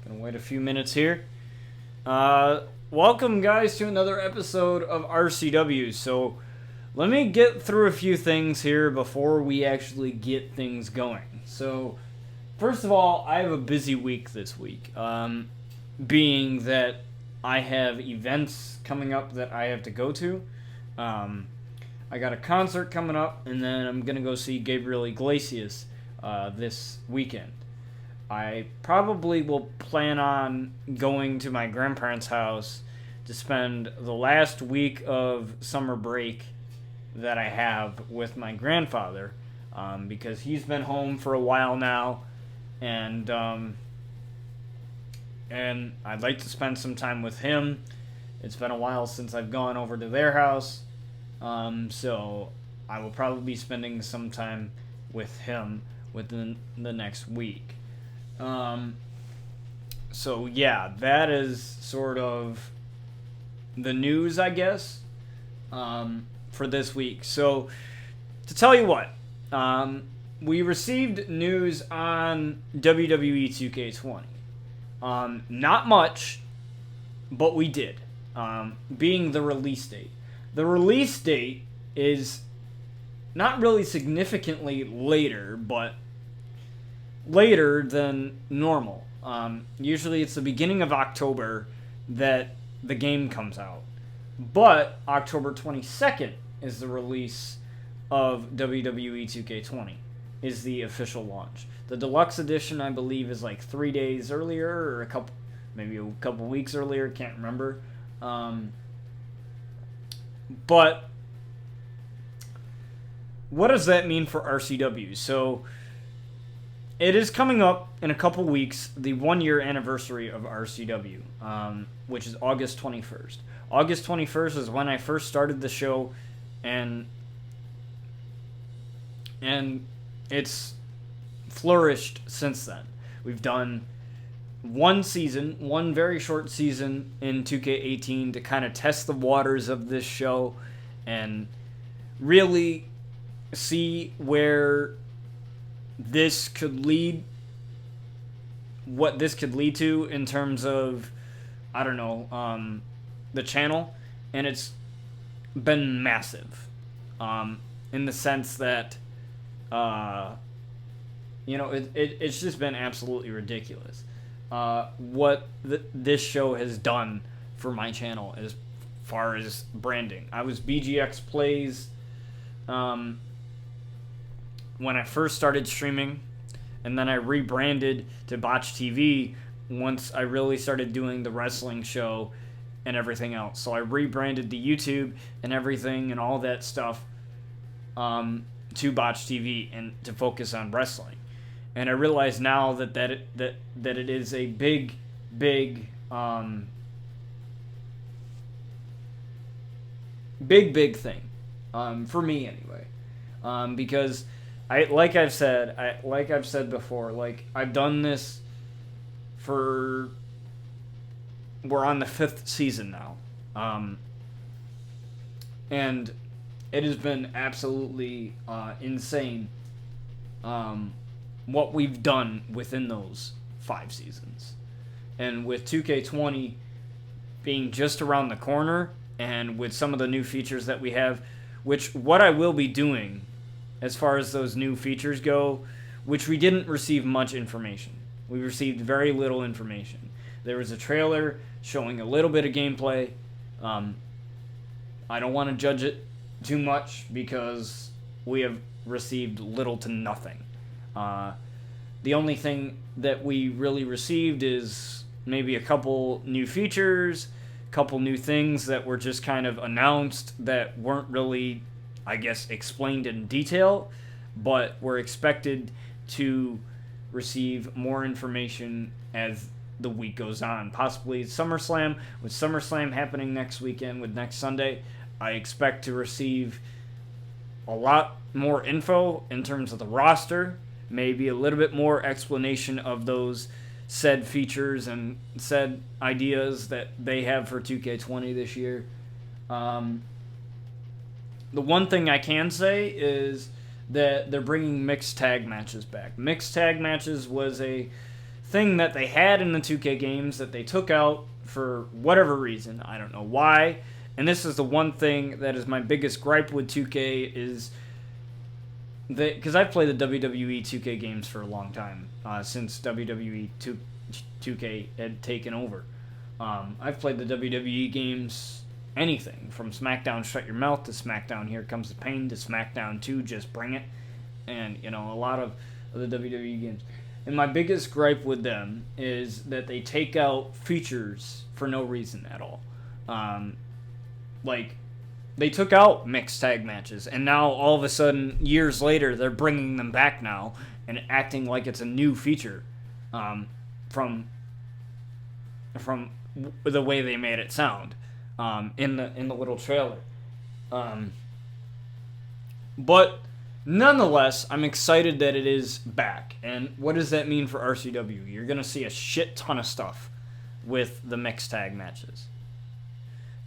Gonna wait a few minutes here. Welcome, guys, to another episode of RCW. So, let me get through a few things here before we actually get things going. So, first of all, I have a busy week this week, being that I have events coming up that I have to go to. I got a concert coming up, and then I'm gonna go see Gabriel Iglesias this weekend. I probably will plan on going to my grandparents' house to spend the last week of summer break that I have with my grandfather, because he's been home for a while now, and I'd like to spend some time with him. It's been a while since I've gone over to their house, so I will probably be spending some time with him within the next week. So yeah, that is sort of the news, I guess, for this week. So, to tell you what, we received news on WWE 2K20. Not much, but we did, being the release date. The release date is not really significantly later, but later than normal. Usually it's the beginning of October that the game comes out. But October 22nd is the release of WWE 2K20, is the official launch. The deluxe edition, I believe, is like 3 days earlier, or maybe a couple weeks earlier, can't remember. But what does that mean for RCW? So, it is coming up in a couple weeks, the 1-year anniversary of RCW, which is August 21st. August 21st is when I first started the show, and it's flourished since then. We've done one very short season in 2K18 to kind of test the waters of this show and really see where this could lead, what this could lead to in terms of, I don't know, the channel. And it's been massive, in the sense that, it's just been absolutely ridiculous, what this show has done for my channel as far as branding. I was BGX Plays, when I first started streaming, and then I rebranded to Botch TV once I really started doing the wrestling show and everything else. So I rebranded the YouTube and everything and all that stuff to Botch TV and to focus on wrestling. And I realize now that it is a big thing, for me anyway, because like I've said before, like, I've done this we're on the 5th season now, and it has been absolutely insane, what we've done within those 5 seasons, and with 2K20 being just around the corner, and with some of the new features that we have, which what I will be doing as far as those new features go, which we didn't receive much information. We received very little information. There was a trailer showing a little bit of gameplay. I don't want to judge it too much because we have received little to nothing. The only thing that we really received is maybe a couple new features, a couple new things that were just kind of announced that weren't really, I guess, explained in detail, but we're expected to receive more information as the week goes on. Possibly SummerSlam. With SummerSlam happening next weekend, with next Sunday, I expect to receive a lot more info in terms of the roster, maybe a little bit more explanation of those said features and said ideas that they have for 2K20 this year. The one thing I can say is that they're bringing mixed tag matches back. Mixed tag matches was a thing that they had in the 2K games that they took out for whatever reason. I don't know why. And this is the one thing that is my biggest gripe with 2K is that, because I've played the WWE 2K games for a long time, since WWE 2K had taken over. I've played the WWE games, anything from SmackDown Shut Your Mouth to SmackDown Here Comes the Pain to SmackDown 2 Just Bring It, and a lot of the WWE games. And my biggest gripe with them is that they take out features for no reason at all. Like, they took out mixed tag matches, and now all of a sudden, years later, they're bringing them back now and acting like it's a new feature, from the way they made it sound, in the little trailer. But nonetheless, I'm excited that it is back. And what does that mean for RCW? You're gonna see a shit ton of stuff with the mixed tag matches.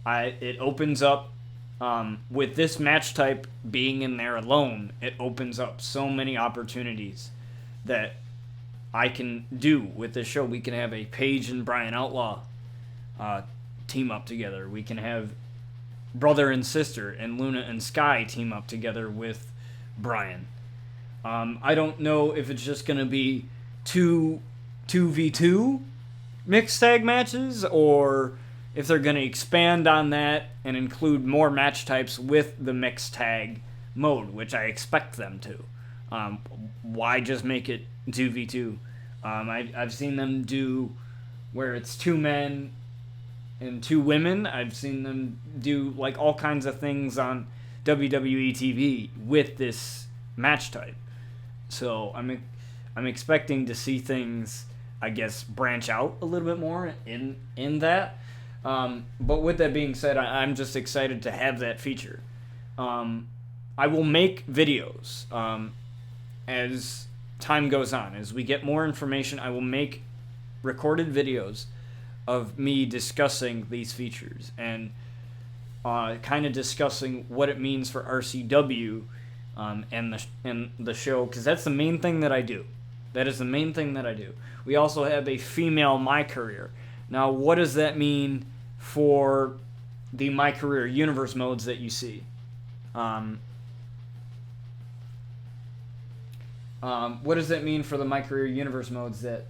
It opens up, with this match type being in there alone, it opens up so many opportunities that I can do with this show. We can have a Paige and Brian Outlaw team up together. We can have brother and sister and Luna and Sky team up together with Brian. I don't know if it's just going to be 2v2 mixed tag matches, or if they're going to expand on that and include more match types with the mixed tag mode, which I expect them to. Why just make it 2v2? I've seen them do where it's 2 men and 2 women. I've seen them do like all kinds of things on WWE TV with this match type. So I'm expecting to see things, I guess, branch out a little bit more in that. But with that being said, I'm just excited to have that feature. I will make videos as time goes on. As we get more information, I will make recorded videos of me discussing these features and kind of discussing what it means for RCW and the show, because that's the main thing that I do. That is the main thing that I do. We also have a female My Career. Now, what does that mean for the My Career universe modes that you see? What does that mean for the My Career universe modes that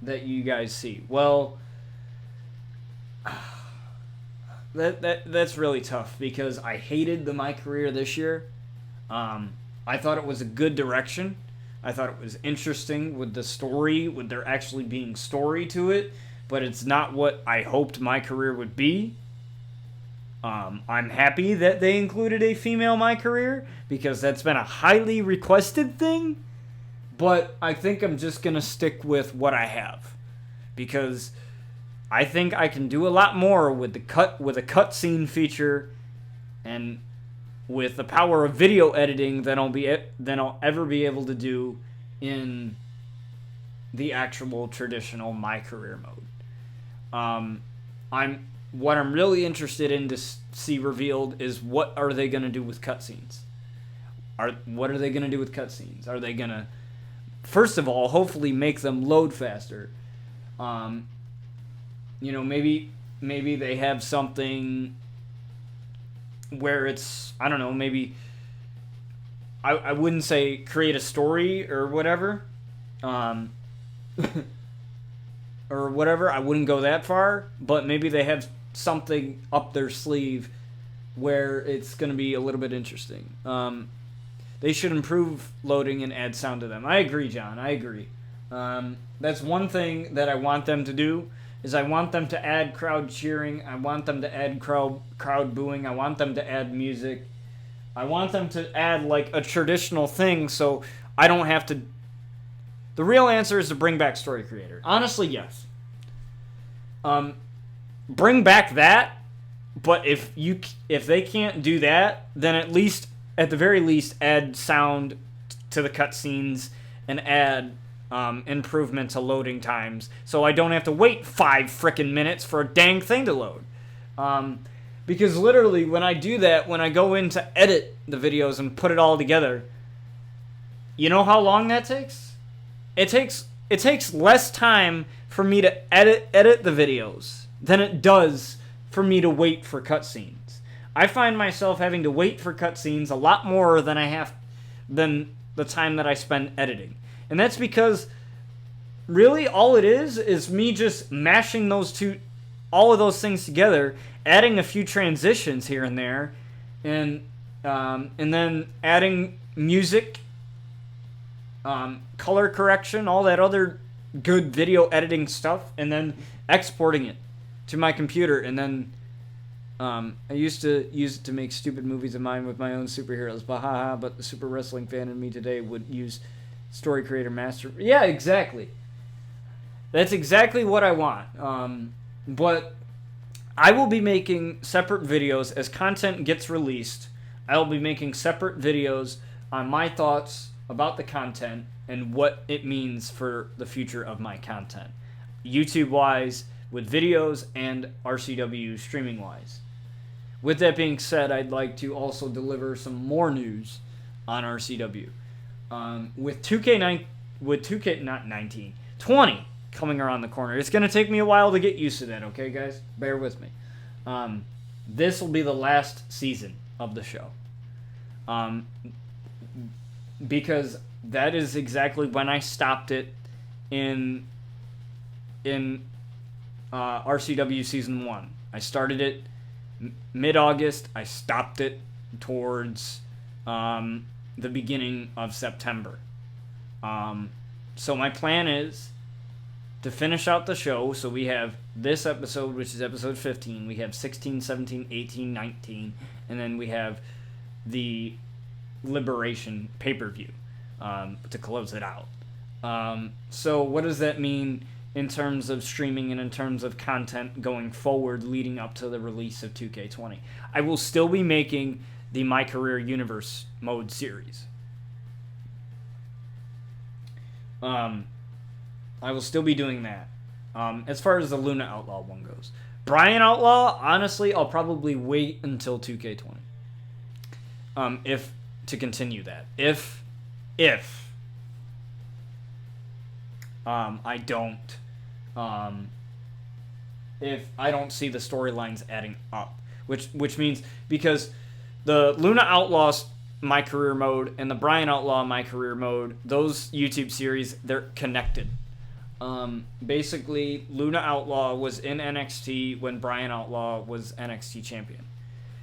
you guys see? Well, that's really tough, because I hated the My Career this year. I thought it was a good direction. I thought it was interesting with the story, with there actually being story to it, but it's not what I hoped My Career would be. I'm happy that they included a female My Career, because that's been a highly requested thing, but I think I'm just going to stick with what I have, because I think I can do a lot more with a cutscene feature and with the power of video editing than I'll ever be able to do in the actual traditional My Career mode. What I'm really interested in to see revealed is, what are they going to do with cutscenes? What are they going to do with cutscenes? Are they going to, first of all, hopefully make them load faster? Maybe they have something where it's, I don't know, maybe, I wouldn't say create a story or whatever, or whatever, I wouldn't go that far, but maybe they have something up their sleeve where it's going to be a little bit interesting. They should improve loading and add sound to them. I agree, John, I agree. That's one thing that I want them to do, is I want them to add crowd cheering, I want them to add crowd booing, I want them to add music, I want them to add like a traditional thing, so I don't have to. The real answer is to bring back Story Creator. Honestly, yes. Bring back that, but if they can't do that, then at the very least, add sound to the cutscenes and add improvement to loading times, so I don't have to wait 5 frickin' minutes for a dang thing to load. Because literally, when I do that, when I go in to edit the videos and put it all together, you know how long that takes? It takes it takes less time for me to edit the videos than it does for me to wait for cutscenes. I find myself having to wait for cutscenes a lot more than the time that I spend editing. And that's because really all it is me just mashing all of those things together, adding a few transitions here and there, and then adding music, color correction, all that other good video editing stuff, and then exporting it to my computer. And then I used to use it to make stupid movies of mine with my own superheroes, but the super wrestling fan in me today would use story creator master. Yeah, exactly. That's exactly what I want. But I will be making separate videos as content gets released. I will be making separate videos on my thoughts about the content and what it means for the future of my content, YouTube-wise, with videos, and RCW streaming-wise. With that being said, I'd like to also deliver some more news on RCW. With 20 coming around the corner. It's going to take me a while to get used to that, okay, guys? Bear with me. This will be the last season of the show. Because that is exactly when I stopped it in RCW Season 1. I started it mid-August. I stopped it towards the beginning of September. So my plan is to finish out the show. So we have this episode, which is episode 15. We have 16, 17, 18, 19. And then we have the Liberation pay-per-view to close it out. So what does that mean in terms of streaming and in terms of content going forward leading up to the release of 2K20? I will still be making the My Career Universe mode series. I will still be doing that. As far as the Luna Outlaw one goes. Brian Outlaw, honestly, I'll probably wait until 2K20. If to continue that. If I don't see the storylines adding up, which means because the Luna Outlaw My Career mode and the Brian Outlaw My Career mode, those YouTube series, they're connected. Basically, Luna Outlaw was in NXT when Brian Outlaw was NXT champion.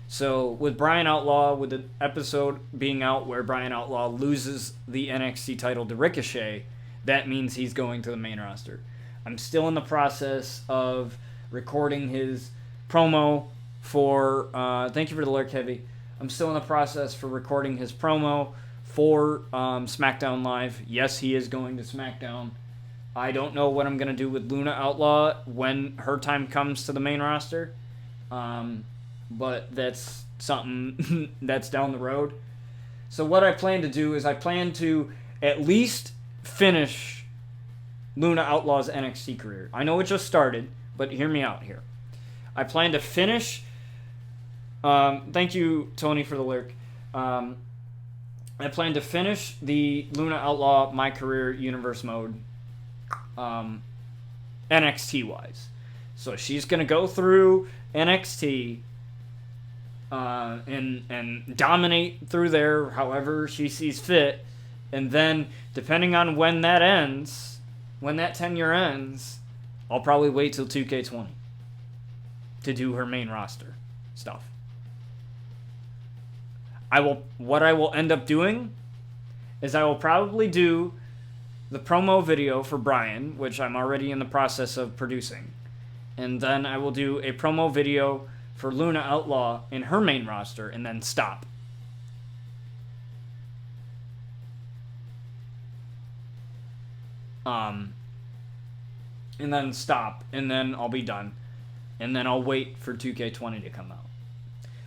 So with Brian Outlaw, with the episode being out where Brian Outlaw loses the NXT title to Ricochet, that means he's going to the main roster. I'm still in the process of recording his promo for... thank you for the lurk, Heavy. I'm still in the process for recording his promo for SmackDown Live. Yes, he is going to SmackDown. I don't know what I'm going to do with Luna Outlaw when her time comes to the main roster. But that's something that's down the road. So what I plan to do is I plan to at least finish Luna Outlaw's NXT career. I know it just started, but hear me out here. I plan to finish... thank you, Tony, for the lyric. I plan to finish the Luna Outlaw My Career Universe mode NXT-wise. So she's going to go through NXT and dominate through there however she sees fit. And then, depending on when that ends, when that tenure ends, I'll probably wait till 2K20 to do her main roster stuff. What I will end up doing is I will probably do the promo video for Brian, which I'm already in the process of producing. And then I will do a promo video for Luna Outlaw in her main roster, and then stop. And then stop, and then I'll be done. And then I'll wait for 2K20 to come out.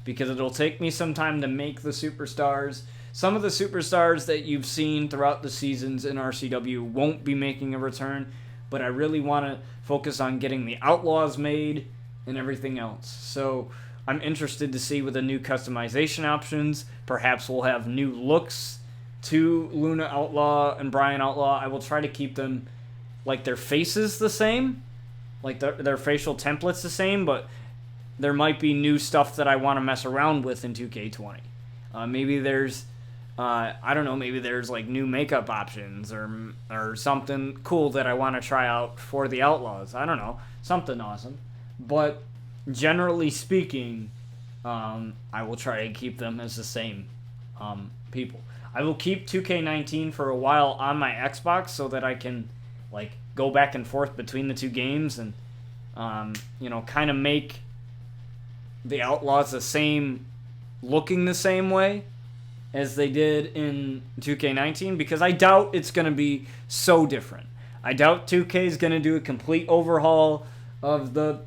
Because it'll take me some time to make the superstars. Some of the superstars that you've seen throughout the seasons in RCW won't be making a return, but I really want to focus on getting the Outlaws made and everything else. So I'm interested to see with the new customization options. Perhaps we'll have new looks to Luna Outlaw and Brian Outlaw. I will try to keep them like their faces the same, like their facial templates the same, but there might be new stuff that I want to mess around with in 2K20. Maybe there's I don't know, maybe there's like new makeup options or something cool that I want to try out for the Outlaws. I don't know, something awesome. But generally speaking, I will try and keep them as the same people. I will keep 2K19 for a while on my Xbox so that I can like go back and forth between the two games and kind of make the Outlaws the same, looking the same way as they did in 2K19, because I doubt it's going to be so different. I doubt 2K is going to do a complete overhaul of the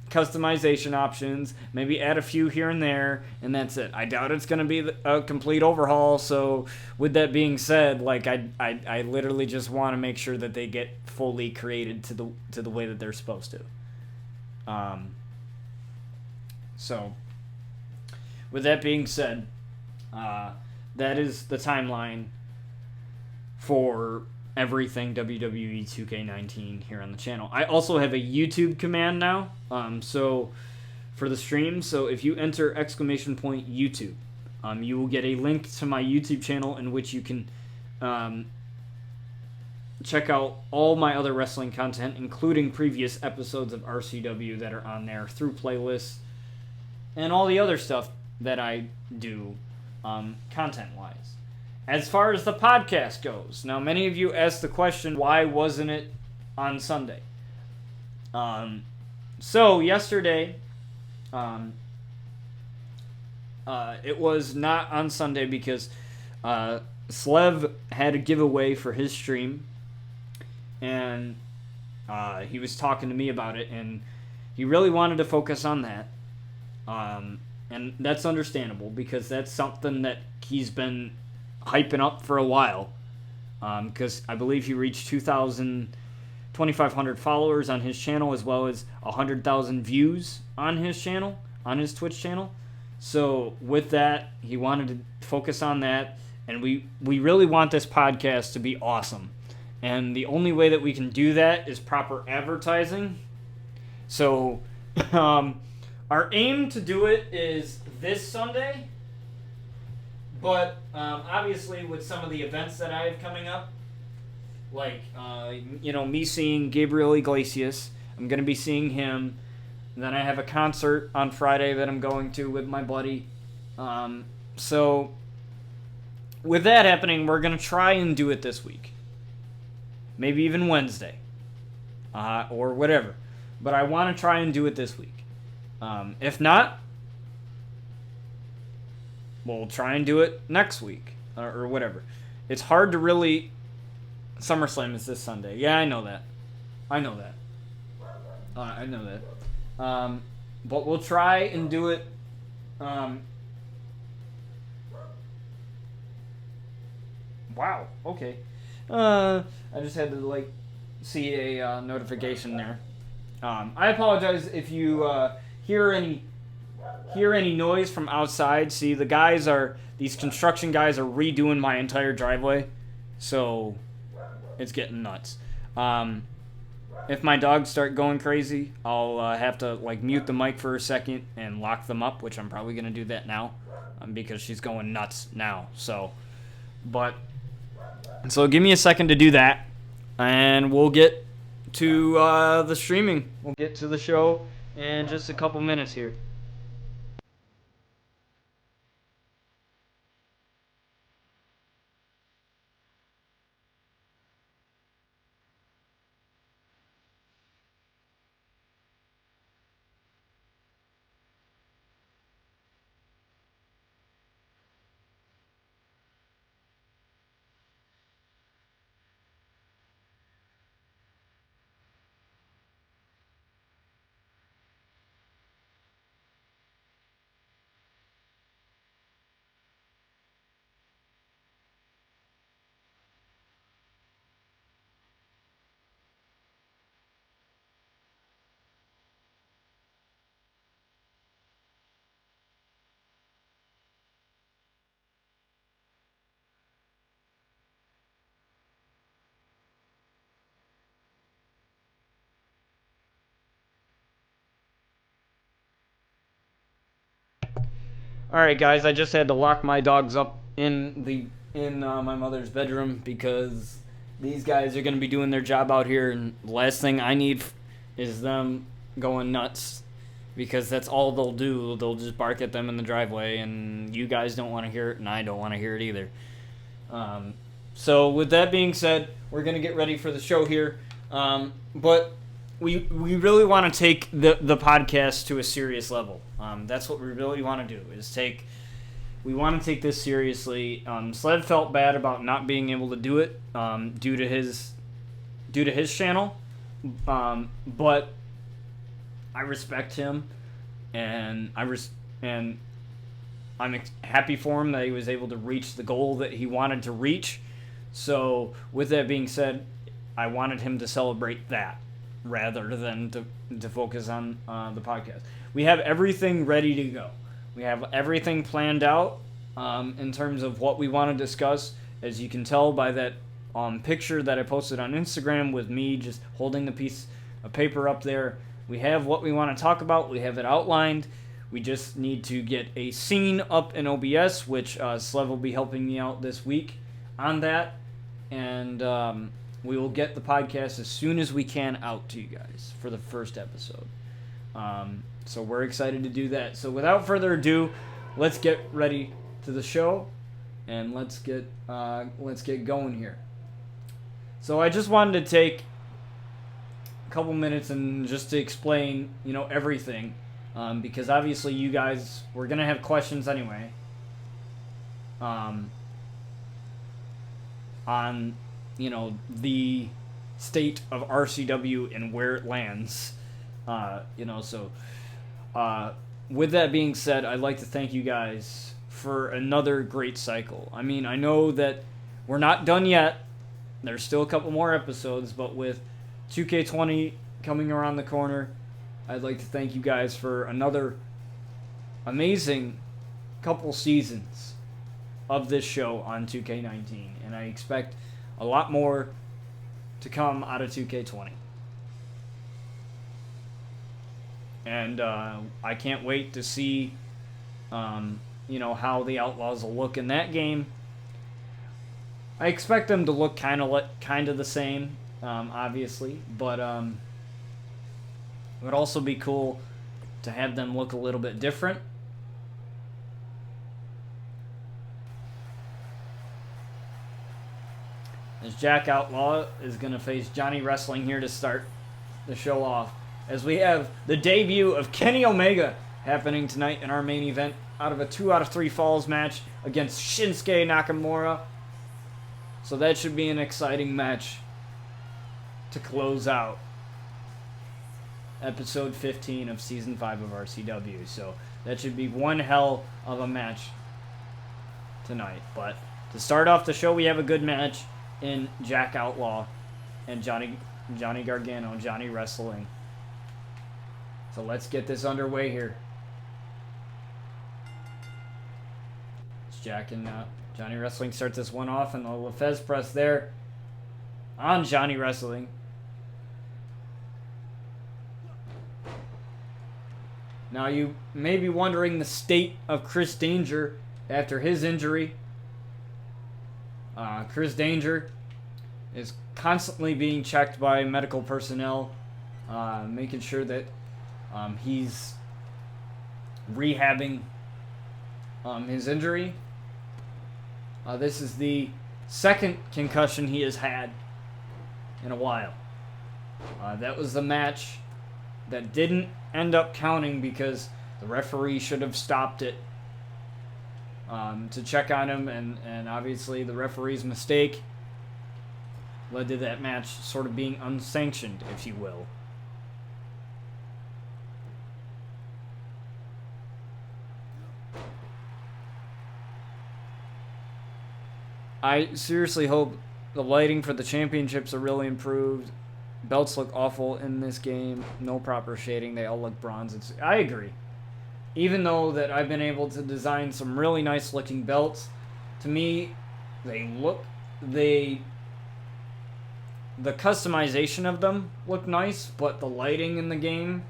customization options, maybe add a few here and there, and that's it. I doubt it's going to be a complete overhaul. So with that being said, like I literally just want to make sure that they get fully created to the way that they're supposed to. So with that being said, that is the timeline for everything WWE 2K19 here on the channel. I also have a YouTube command now, so for the stream. So if you enter !YouTube, you will get a link to my YouTube channel in which you can check out all my other wrestling content, including previous episodes of RCW that are on there through playlists and all the other stuff that I do content-wise. As far as the podcast goes, now many of you asked the question, why wasn't it on Sunday? So yesterday, it was not on Sunday because Slev had a giveaway for his stream, and he was talking to me about it, and he really wanted to focus on that. And that's understandable because that's something that he's been hyping up for a while, because I believe he reached 2,500 followers on his channel, as well as 100,000 views on his channel, on his Twitch channel. So with that, he wanted to focus on that, and we really want this podcast to be awesome, and the only way that we can do that is proper advertising. So our aim to do it is this Sunday. But obviously, with some of the events that I have coming up, like me seeing Gabriel Iglesias, I'm going to be seeing him. And then I have a concert on Friday that I'm going to with my buddy. So with that happening, we're going to try and do it this week, maybe even Wednesday, or whatever. But I want to try and do it this week. If not, we'll try and do it next week, or whatever. It's hard to really... SummerSlam is this Sunday. Yeah, I know that. I know that. But we'll try and do it... Wow, okay. I just had to, see a notification there. I apologize if you hear any noise from outside. See, these construction guys are redoing my entire driveway, so it's getting nuts. If my dogs start going crazy, I'll have to mute the mic for a second and lock them up, which I'm probably gonna do that now, because she's going nuts now. So give me a second to do that, and we'll get to the streaming. We'll get to the show in just a couple minutes here. All right, guys. I just had to lock my dogs up in my mother's bedroom because these guys are going to be doing their job out here, and the last thing I need is them going nuts because that's all they'll do. They'll just bark at them in the driveway, and you guys don't want to hear it, and I don't want to hear it either. So with that being said, we're going to get ready for the show here. But we really want to take the podcast to a serious level. That's what we really want to do, we want to take this seriously. Sled felt bad about not being able to do it due to his channel. But I respect him, and I'm happy for him that he was able to reach the goal that he wanted to reach. So with that being said, I wanted him to celebrate that rather than to focus on the podcast. We have everything ready to go. We have everything planned out in terms of what we want to discuss. As you can tell by that picture that I posted on Instagram with me just holding the piece of paper up there, we have what we want to talk about. We have it outlined. We just need to get a scene up in OBS, which Slev will be helping me out this week on that. And we will get the podcast as soon as we can out to you guys for the first episode. So we're excited to do that. So without further ado, let's get ready to the show, and let's get going here. So I just wanted to take a couple minutes and just to explain, everything, because obviously you guys we're gonna have questions anyway. On the state of RCW and where it lands, with that being said, I'd like to thank you guys for another great cycle. I mean, I know that we're not done yet. There's still a couple more episodes, but with 2K20 coming around the corner, I'd like to thank you guys for another amazing couple seasons of this show on 2K19, and I expect a lot more to come out of 2K20. And I can't wait to see, how the Outlaws will look in that game. I expect them to look kind of the same, obviously, but it would also be cool to have them look a little bit different. As Jack Outlaw is going to face Johnny Wrestling here to start the show off, as we have the debut of Kenny Omega happening tonight in our main event out of a 2 out of 3 falls match against Shinsuke Nakamura. So that should be an exciting match to close out episode 15 of season 5 of RCW. So that should be one hell of a match tonight. But to start off the show, we have a good match in Jack Outlaw and Johnny Gargano, Johnny Wrestling. So let's get this underway here. It's Jack and Johnny Wrestling starts this one off, and the LaFez press there on Johnny Wrestling. Now you may be wondering the state of Chris Danger after his injury. Chris Danger is constantly being checked by medical personnel, making sure that he's rehabbing his injury. This is the second concussion he has had in a while. That was the match that didn't end up counting because the referee should have stopped it to check on him, and obviously the referee's mistake led to that match sort of being unsanctioned, if you will. I seriously hope the lighting for the championships are really improved. Belts look awful in this game. No proper shading. They all look bronze. I agree. Even though that I've been able to design some really nice looking belts, to me, the customization of them look nice, but the lighting in the game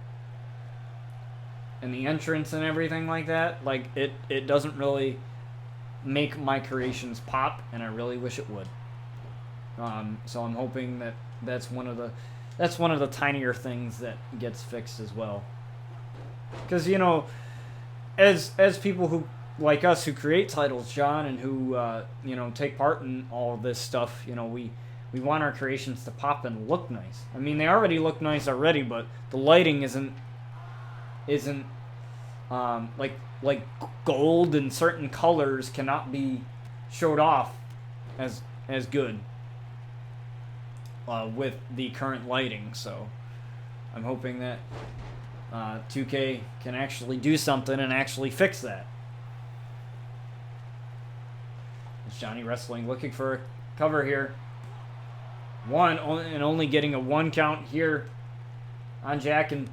and the entrance and everything like that, like it doesn't really make my creations pop, and I really wish it would. So I'm hoping that that's one of the tinier things that gets fixed as well. Because, you know, as people who like us who create titles, John, and who you know, take part in all of this stuff, you know, we want our creations to pop and look nice. I mean, they already look nice already, but the lighting isn't like gold and certain colors cannot be showed off as good with the current lighting. So I'm hoping that 2K can actually do something and actually fix that. It's Johnny wrestling, looking for cover here. One, and only getting a 1 count here on Jack, and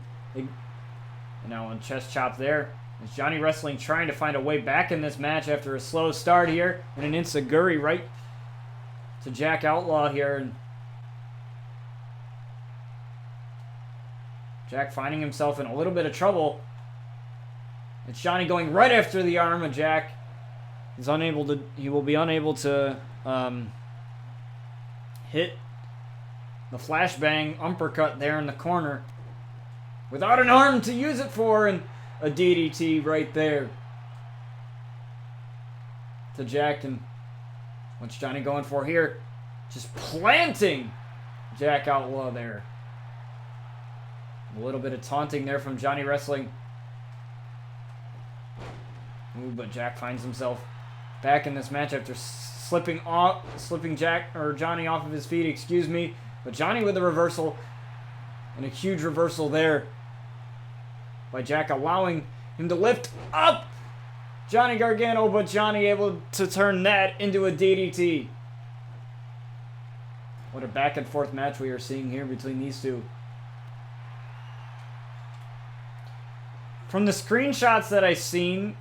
now on chest chop there. It's Johnny wrestling, trying to find a way back in this match after a slow start here, and an enziguri right to Jack Outlaw here, and Jack finding himself in a little bit of trouble. It's Johnny going right after the arm of Jack. He will be unable to hit the flashbang uppercut there in the corner without an arm to use it for, and a DDT right there to Jack. And what's Johnny going for here? Just planting Jack Outlaw there. A little bit of taunting there from Johnny wrestling. Ooh, but Jack finds himself back in this match after slipping Johnny off of his feet, excuse me. But Johnny with a reversal, and a huge reversal there by Jack, allowing him to lift up Johnny Gargano, but Johnny able to turn that into a DDT. What a back and forth match we are seeing here between these two. From the screenshots that I've seen,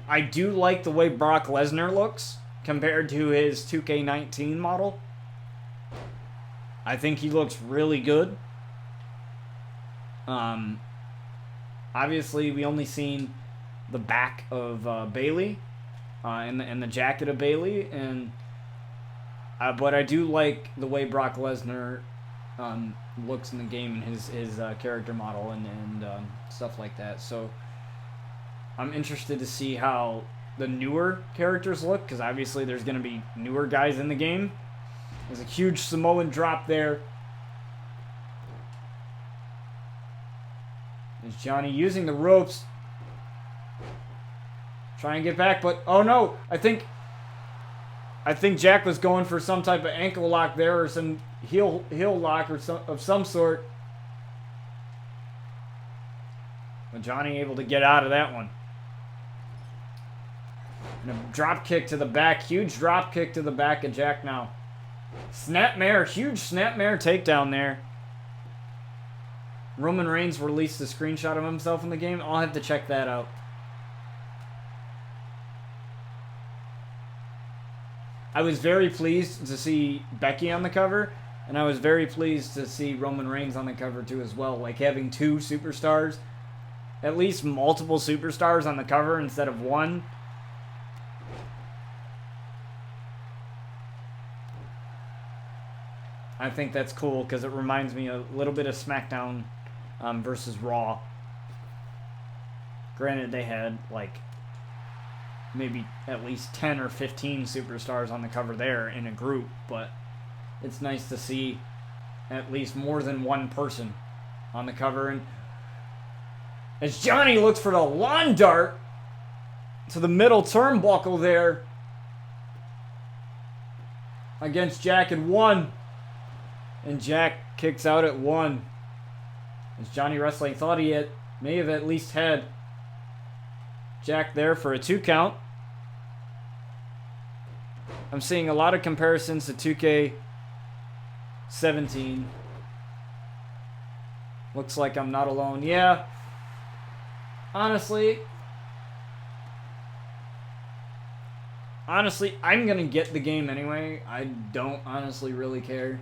I do like the way Brock Lesnar looks compared to his 2K19 model. I think he looks really good. Obviously, we only seen the back of Bayley and the jacket of Bayley, and but I do like the way Brock Lesnar looks in the game and his character model and stuff like that. So I'm interested to see how the newer characters look, because obviously there's going to be newer guys in the game. There's a huge Samoan drop there. There's Johnny using the ropes. Try and get back, but oh no! I think Jack was going for some type of ankle lock there, or some heel lock or of some sort. But Johnny able to get out of that one. And a drop kick to the back. Huge drop kick to the back of Jack now. Snapmare. Huge snapmare takedown there. Roman Reigns released a screenshot of himself in the game. I'll have to check that out. I was very pleased to see Becky on the cover, and I was very pleased to see Roman Reigns on the cover too as well. Like having two superstars, at least multiple superstars on the cover instead of one. I think that's cool because it reminds me a little bit of SmackDown versus Raw. Granted, they had like maybe at least 10 or 15 superstars on the cover there in a group, but it's nice to see at least more than one person on the cover. And as Johnny looks for the lawn dart to the middle turnbuckle there against Jack at one. And Jack kicks out at one. As Johnny Wrestling thought he may have at least had Jack there for a 2 count. I'm seeing a lot of comparisons to 2K17. Looks like I'm not alone. Yeah. Honestly, I'm going to get the game anyway. I don't honestly really care.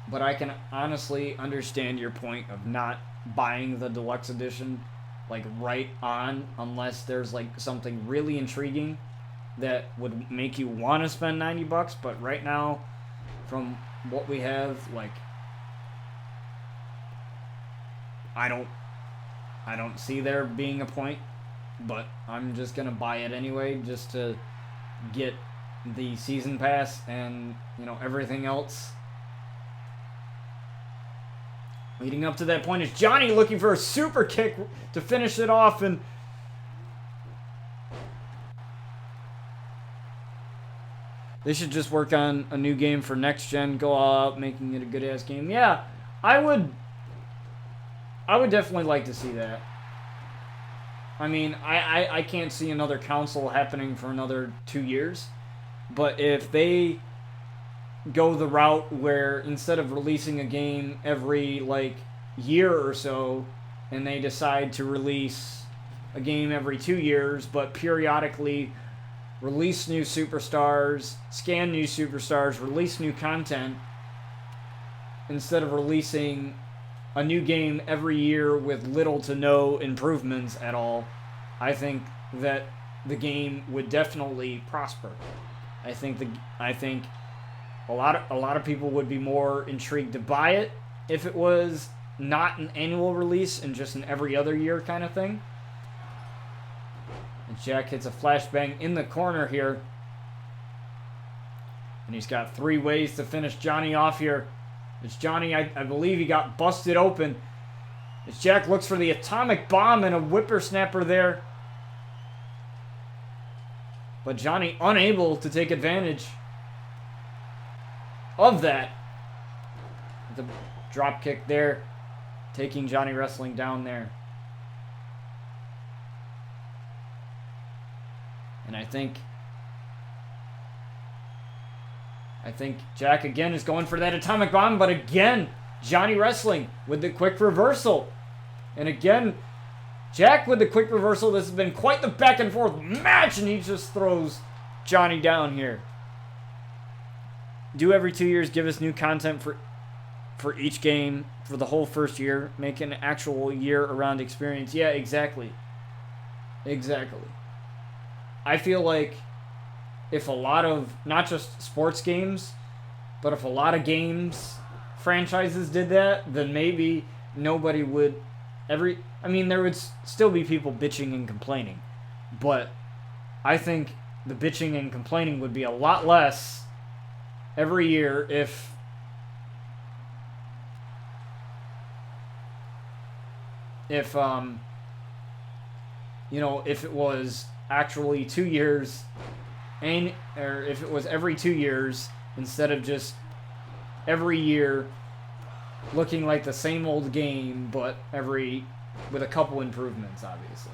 But I can honestly understand your point of not buying the deluxe edition like right on, unless there's like something really intriguing that would make you want to spend $90. But right now, from what we have, like, I don't see there being a point, but I'm just gonna buy it anyway, just to get the season pass and, you know, everything else. Leading up to that point is Johnny looking for a super kick to finish it off, and they should just work on a new game for next gen, go all out, making it a good ass game. Yeah, I would definitely like to see that. I mean, I can't see another console happening for another 2 years. But if they go the route where instead of releasing a game every, like, year or so, and they decide to release a game every 2 years, but periodically release new superstars, scan new superstars, release new content, instead of releasing a new game every year with little to no improvements at all, I think that the game would definitely prosper. I think a lot of people would be more intrigued to buy it if it was not an annual release and just an every other year kind of thing. And Jack hits a flashbang in the corner here. And he's got 3 ways to finish Johnny off here. It's Johnny, I believe he got busted open. As Jack looks for the atomic bomb and a whippersnapper there. But Johnny unable to take advantage of that. The drop kick there, taking Johnny Wrestling down there. And I think Jack again is going for that atomic bomb, but again, Johnny Wrestling with the quick reversal. And again, Jack with the quick reversal. This has been quite the back and forth match, and he just throws Johnny down here. Do every 2 years, give us new content for each game for the whole first year. Make an actual year-around experience. Yeah, exactly. Exactly. I feel like if a lot of, not just sports games, but if a lot of games franchises did that, then maybe nobody would there would still be people bitching and complaining. But I think the bitching and complaining would be a lot less every year if if it was actually 2 years, or if it was every 2 years instead of just every year looking like the same old game, but with a couple improvements, obviously.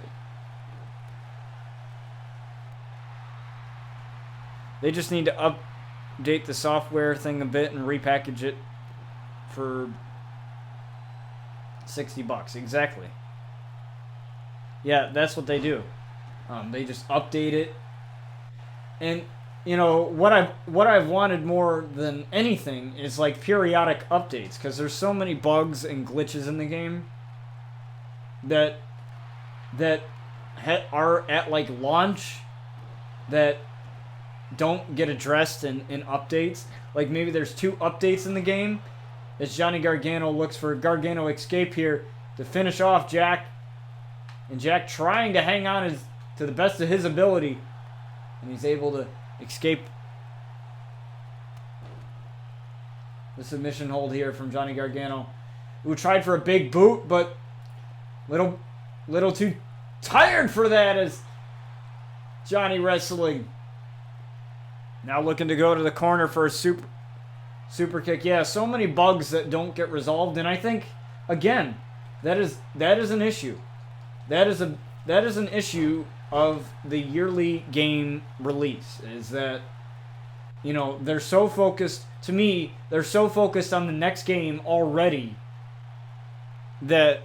They just need to update the software thing a bit and repackage it for $60. Exactly. Yeah, that's what they do. They just update it. And what I've wanted more than anything is like periodic updates, because there's so many bugs and glitches in the game that are at like launch that don't get addressed in updates. Like maybe there's 2 updates in the game as Johnny Gargano looks for a Gargano escape here to finish off Jack, and Jack trying to hang on to the best of his ability, and he's able to escape the submission hold here from Johnny Gargano, who tried for a big boot, but little too tired for that as Johnny Wrestling now looking to go to the corner for a super kick. Yeah, so many bugs that don't get resolved, and I think again that is an issue. That is an issue of the yearly game release, is that they're so focused, to me, they're so focused on the next game already that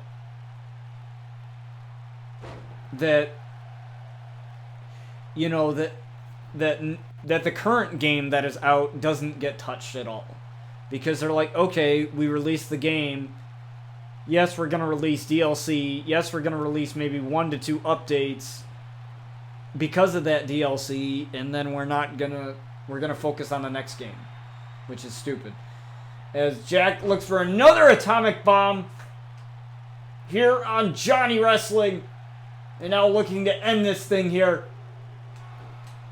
the current game that is out doesn't get touched at all, because they're like, okay, we released the game, Yes, we're going to release DLC. Yes, we're going to release maybe 1 to 2 updates because of that DLC, and then we're going to focus on the next game, which is stupid. As Jack looks for another atomic bomb here on Johnny Wrestling, and now looking to end this thing here.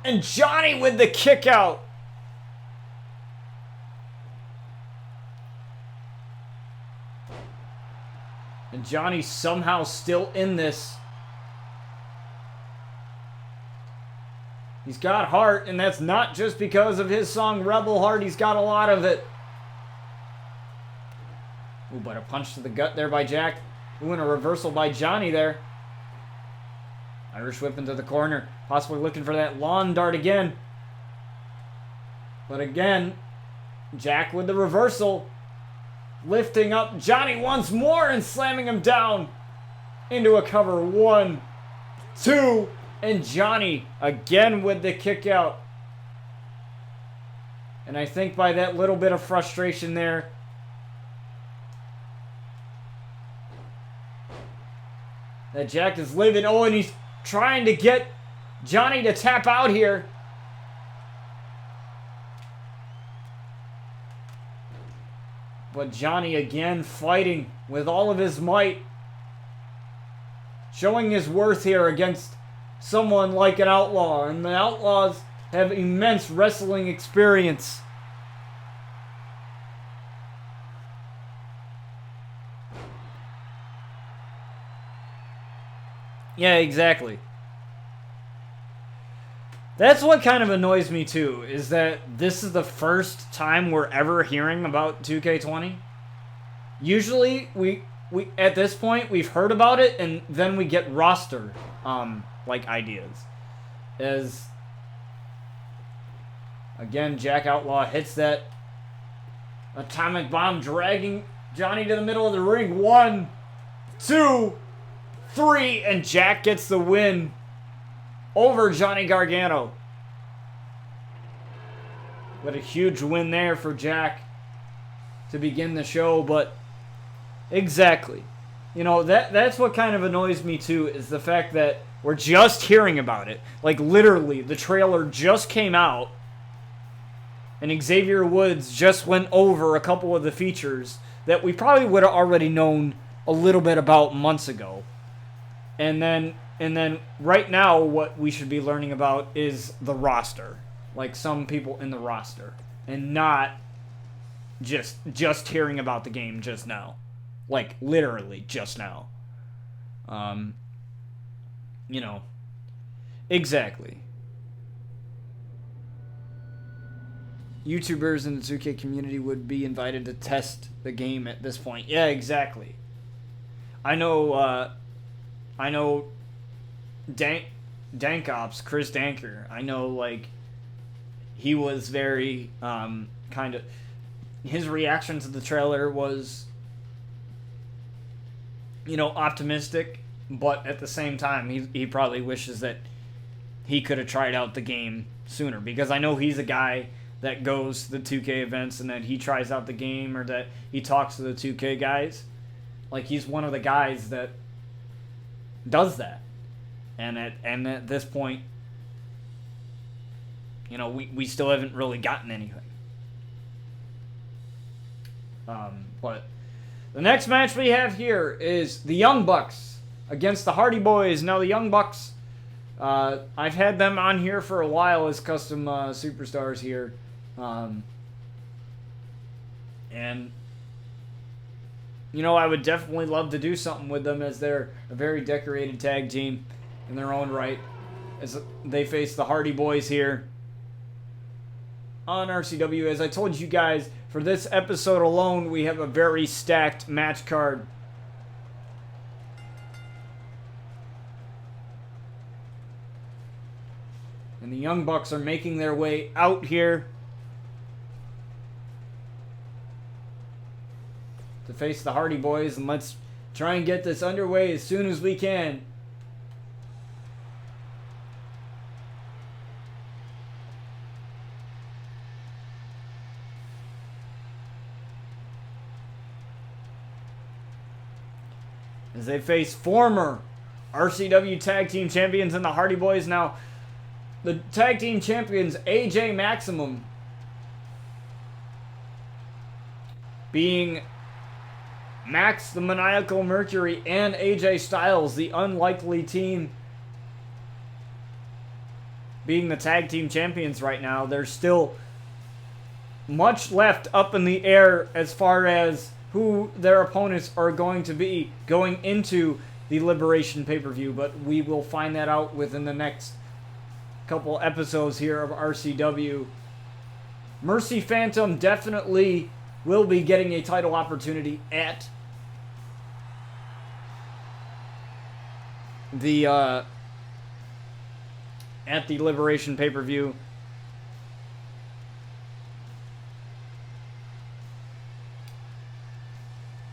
And Johnny with the kick out. And Johnny somehow still in this. He's got heart, and that's not just because of his song Rebel Heart. He's got a lot of it. Ooh, but a punch to the gut there by Jack. Ooh, and a reversal by Johnny there. Irish whip into the corner. Possibly looking for that lawn dart again. But again, Jack with the reversal. Lifting up Johnny once more and slamming him down into a cover. 1, 2, and Johnny again with the kick out. And I think by that little bit of frustration there, that Jack is living. Oh, and he's trying to get Johnny to tap out here. But Johnny again fighting with all of his might. Showing his worth here against someone like an Outlaw. And the Outlaws have immense wrestling experience. Yeah, exactly. That's what kind of annoys me too, is that this is the first time we're ever hearing about 2K20. Usually, we at this point, we've heard about it, and then we get roster, like, ideas. As, again, Jack Outlaw hits that atomic bomb, dragging Johnny to the middle of the ring. 1, 2, 3, and Jack gets the win over Johnny Gargano. What a huge win there for Jack to begin the show, but exactly. You know, that's what kind of annoys me too, is the fact that we're just hearing about it. Like, literally, the trailer just came out, and Xavier Woods just went over a couple of the features that we probably would have already known a little bit about months ago. And then right now, what we should be learning about is the roster. Like, some people in the roster. And not just hearing about the game just now. Like, literally just now. You know. Exactly. YouTubers in the 2K community would be invited to test the game at this point. Yeah, exactly. I know Dank Ops, Chris Danker. I know, like, he was very, kind of, his reaction to the trailer was, you know, optimistic, but at the same time, he probably wishes that he could have tried out the game sooner, because I know he's a guy that goes to the 2K events and that he tries out the game, or that he talks to the 2K guys. Like, he's one of the guys that does that. And at this point, you know, we still haven't really gotten anything. But the next match we have here is the Young Bucks against the Hardy Boys. Now, the Young Bucks, I've had them on here for a while as custom superstars here. And, you know, I would definitely love to do something with them, as they're a very decorated tag team in their own right, as they face the Hardy Boys here on RCW. As I told you guys, for this episode alone, we have a very stacked match card. And the Young Bucks are making their way out here to face the Hardy Boys, and let's try and get this underway as soon as we can. as they face former RCW Tag Team Champions and the Hardy Boys. Now, the Tag Team Champions, AJ Maximum, being Max the Maniacal Mercury and AJ Styles, the unlikely team, being the Tag Team Champions right now. There's still much left up in the air as far as who their opponents are going to be going into the Liberation pay-per-view, but we will find that out within the next couple episodes here of RCW. Mercy Phantom definitely will be getting a title opportunity at the Liberation pay-per-view.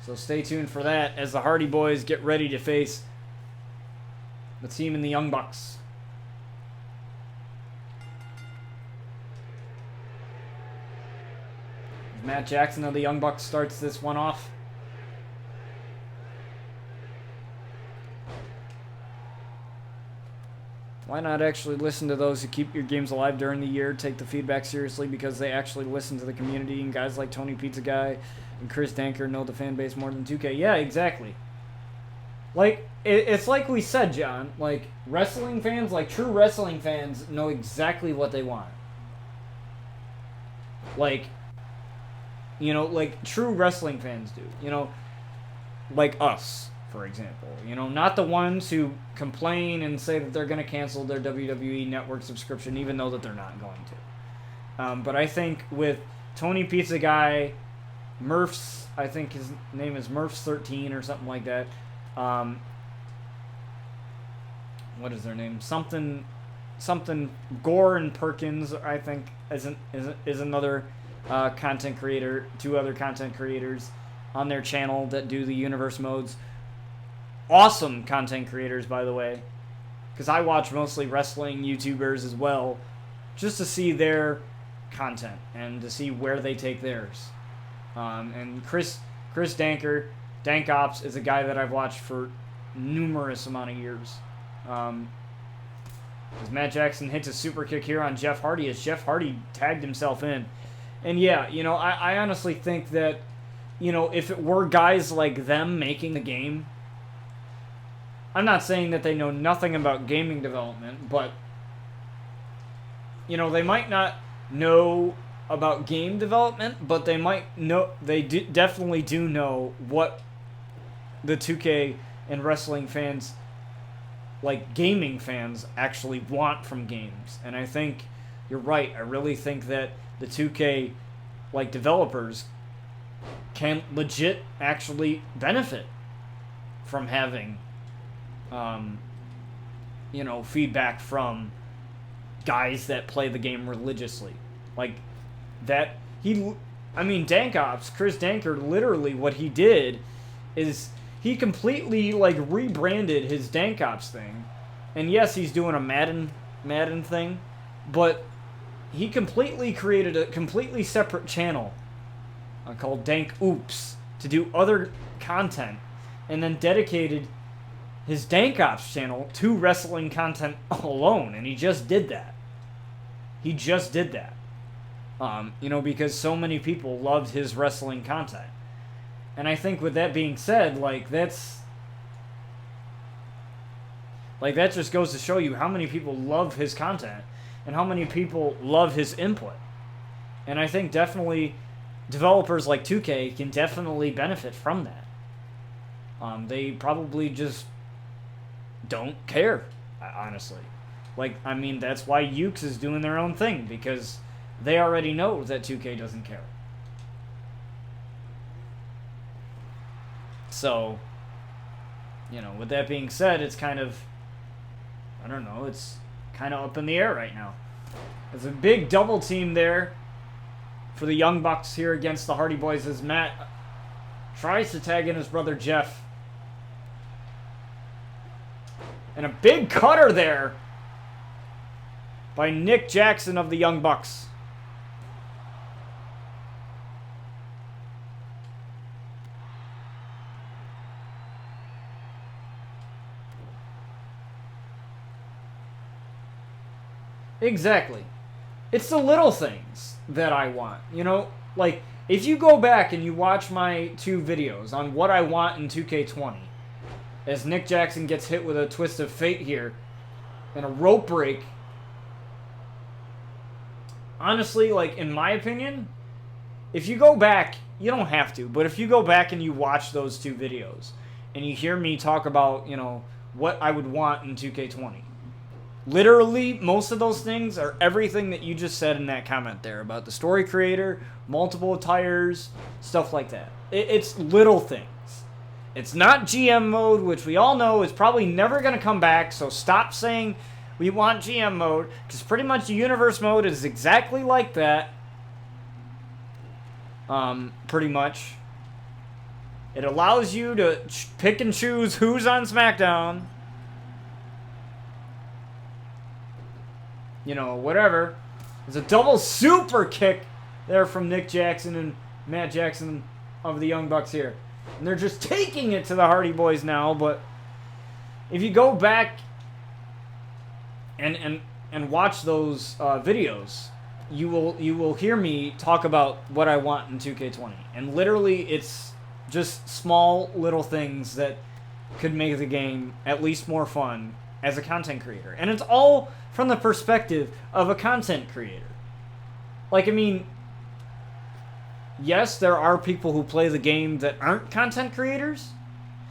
So stay tuned for that as the Hardy Boys get ready to face the team in the Young Bucks. Matt Jackson of the Young Bucks starts this one off. Why not actually listen to those who keep your games alive during the year, take the feedback seriously because they actually listen to the community, and guys like Tony Pizza Guy and Chris Danker know the fan base more than 2K. Yeah, exactly. Like, it's like we said, John, like, wrestling fans, like true wrestling fans, know exactly what they want. Like, you know, like true wrestling fans do, you know, like us, for example, you know, not the ones who complain and say that they're going to cancel their WWE Network subscription, even though that they're not going to. But I think with Tony Pizza Guy, Murph's, I think his name is Murph's 13 or something like that. What is their name? Something Gore and Perkins, I think, is another content creator. Two other content creators on their channel that do the universe modes. Awesome content creators, by the way, because I watch mostly wrestling YouTubers as well, just to see their content and to see where they take theirs. And Chris Danker, Dank Ops, is a guy that I've watched for numerous amount of years. As Matt Jackson hits a super kick here on Jeff Hardy, as Jeff Hardy tagged himself in. And yeah, you know, I honestly think that, you know, if it were guys like them making the game, I'm not saying that they know nothing about gaming development, but, you know, they might not know about game development, but they might know, definitely do know what the 2K and wrestling fans, like gaming fans, actually want from games. And I think you're right. I really think that the 2K, like, developers can legit actually benefit from having you know, feedback from guys that play the game religiously. Like, that, Dank Ops, Chris Danker, literally what he did is he completely, like, rebranded his Dank Ops thing. And yes, he's doing a Madden thing, but he completely created a completely separate channel called Dank Oops to do other content, and then dedicated his Dank Ops channel to wrestling content alone, and he just did that. He just did that. You know, because so many people loved his wrestling content. And I think with that being said, like, that just goes to show you how many people love his content and how many people love his input. And I think definitely developers like 2K can definitely benefit from that. They probably just don't care, honestly. Like, I mean, that's why Ukes is doing their own thing, because they already know that 2K doesn't care. So, you know, with that being said, it's kind of, I don't know, it's kind of up in the air right now. There's a big double team there for the Young Bucks here against the Hardy Boys as Matt tries to tag in his brother Jeff. And a big cutter there by Nick Jackson of the Young Bucks. Exactly. It's the little things that I want. You know, like, if you go back and you watch my 2 videos on what I want in 2K20, as Nick Jackson gets hit with a twist of fate here, and a rope break, honestly, like, in my opinion, if you go back, you don't have to, but if you go back and you watch those 2 videos, and you hear me talk about, you know, what I would want in 2K20, literally, most of those things are everything that you just said in that comment there about the story creator, multiple tires, stuff like that. It's little things. It's not GM mode, which we all know is probably never going to come back, so stop saying we want GM mode, because pretty much the universe mode is exactly like that. Pretty much. It allows you to pick and choose who's on SmackDown. You know, whatever. There's a double super kick there from Nick Jackson and Matt Jackson of the Young Bucks here. And they're just taking it to the Hardy Boys now, but if you go back and watch those videos, you will hear me talk about what I want in 2K20. And literally, it's just small little things that could make the game at least more fun as a content creator. And it's all from the perspective of a content creator. Like, I mean, yes, there are people who play the game that aren't content creators,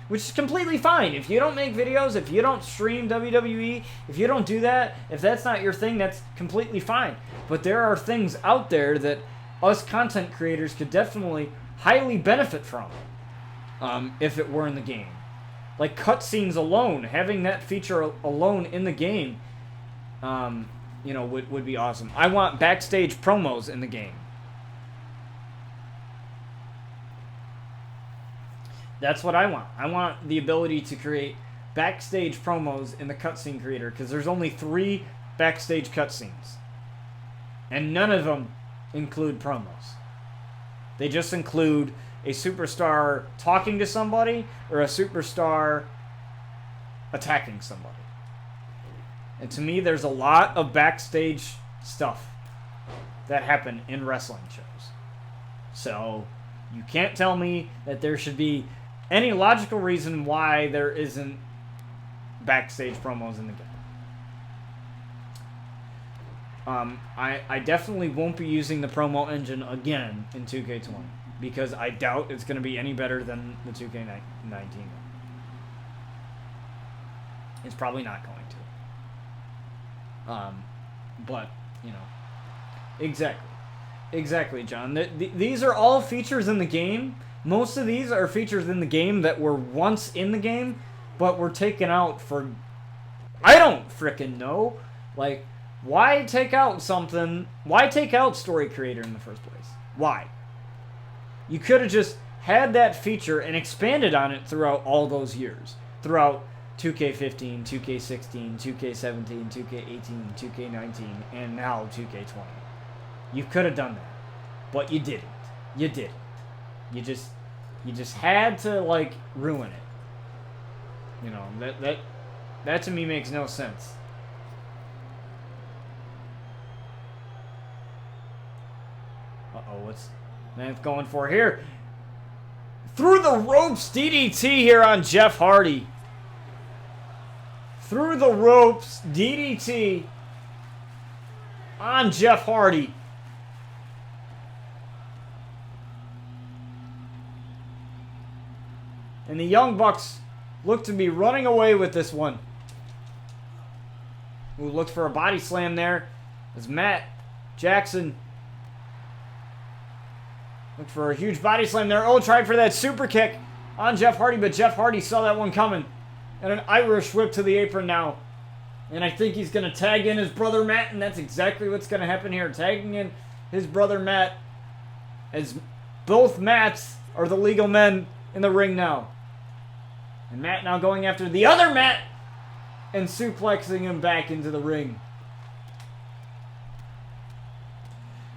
which is completely fine. If you don't make videos, if you don't stream WWE, if you don't do that, if that's not your thing, that's completely fine. But there are things out there that us content creators could definitely highly benefit from if it were in the game. Like cutscenes alone, having that feature alone in the game, you know, would be awesome. I want backstage promos in the game. That's what I want. I want the ability to create backstage promos in the cutscene creator, because there's only 3 backstage cutscenes. And none of them include promos. They just include a superstar talking to somebody or a superstar attacking somebody. And to me, there's a lot of backstage stuff that happen in wrestling shows. So you can't tell me that there should be any logical reason why there isn't backstage promos in the game. I definitely won't be using the promo engine again in 2K20, because I doubt it's going to be any better than the 2K19 one. It's probably not going to. But, you know, exactly, John. These are all features in the game. Most of these are features in the game that were once in the game, but were taken out for... I don't frickin' know. Like, why take out something... Why take out Story Creator in the first place? Why? You could have just had that feature and expanded on it throughout all those years. Throughout 2K15, 2K16, 2K17, 2K18, 2K19, and now 2K20. You could have done that. But you didn't. You didn't. You just had to, like, ruin it. You know, that to me makes no sense. Uh-oh, what's Manth going for here? Through the ropes, DDT here on Jeff Hardy. Through the ropes, DDT on Jeff Hardy. And the Young Bucks look to be running away with this one. Who looked for a body slam there as Matt Jackson looked for a huge body slam there. Oh, tried for that super kick on Jeff Hardy, but Jeff Hardy saw that one coming. And an Irish whip to the apron now. And I think he's going to tag in his brother Matt, and that's exactly what's going to happen here. Tagging in his brother Matt, as both Matts are the legal men in the ring now. And Matt now going after the other Matt and suplexing him back into the ring.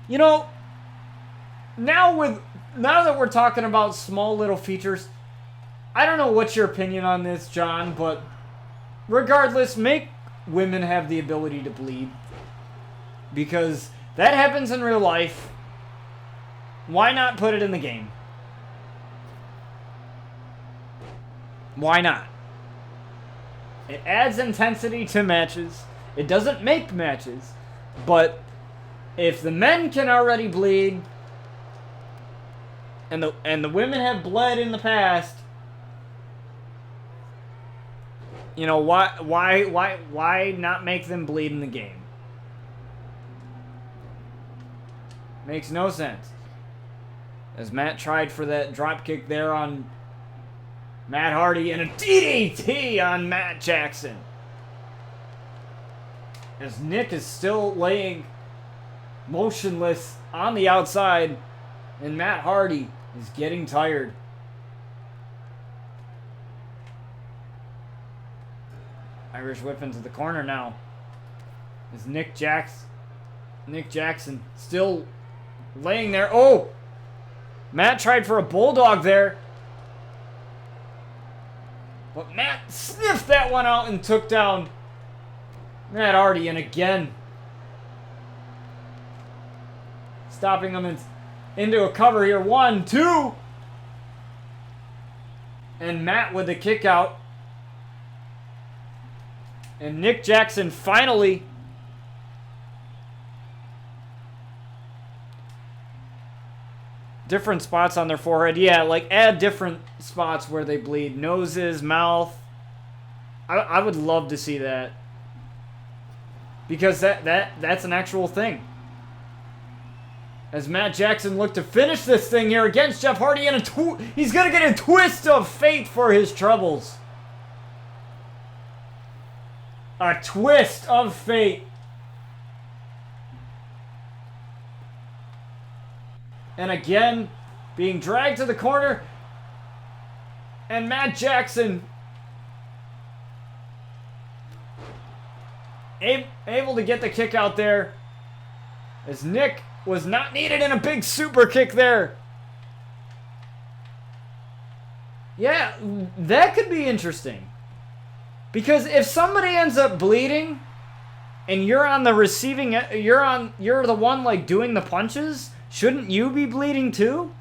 You know, now that we're talking about small little features, I don't know what's your opinion on this, John, but regardless, make women have the ability to bleed. because that happens in real life. Why not put it in the game? Why not? It adds intensity to matches. It doesn't make matches, but if the men can already bleed, and the women have bled in the past, you know, why not make them bleed in the game? Makes no sense. As Matt tried for that drop kick there on Matt Hardy and a DDT on Matt Jackson. As Nick is still laying motionless on the outside and Matt Hardy is getting tired. Irish whip into the corner now. As Nick Jackson still laying there. Oh! Matt tried for a bulldog there. But Matt sniffed that one out and took down Matt Hardy. And again, stopping him into a cover here. 1, 2. And Matt with the kick out. And Nick Jackson finally different spots on their forehead. Yeah, like add different spots where they bleed. Noses, mouth. I would love to see that. Because that's an actual thing. As Matt Jackson looked to finish this thing here against Jeff Hardy, and he's going to get a twist of fate for his troubles. A twist of fate. And again, being dragged to the corner. And Matt Jackson able to get the kick out there. As Nick was not needed in a big super kick there. Yeah, that could be interesting. Because if somebody ends up bleeding and you're on the receiving you're the one like doing the punches, shouldn't you be bleeding too?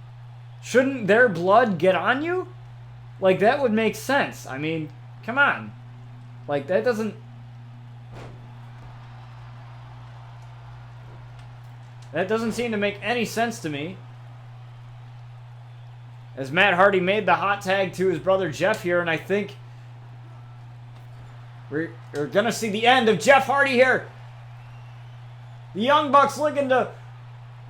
Shouldn't their blood get on you? Like that would make sense. I mean, come on. Like that doesn't seem to make any sense to me. As Matt Hardy made the hot tag to his brother Jeff here, and I think we're going to see the end of Jeff Hardy here. The Young Bucks looking to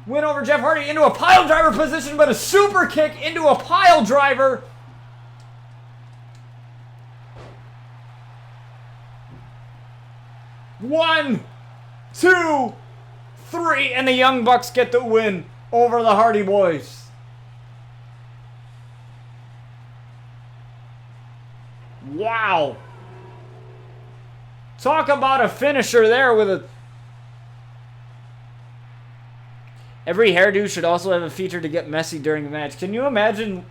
win over Jeff Hardy into a pile driver position, but a super kick into a pile driver. One, 2, 3, and the Young Bucks get the win over the Hardy Boys. Wow. Talk about a finisher there with a... Every hairdo should also have a feature to get messy during the match. Can you imagine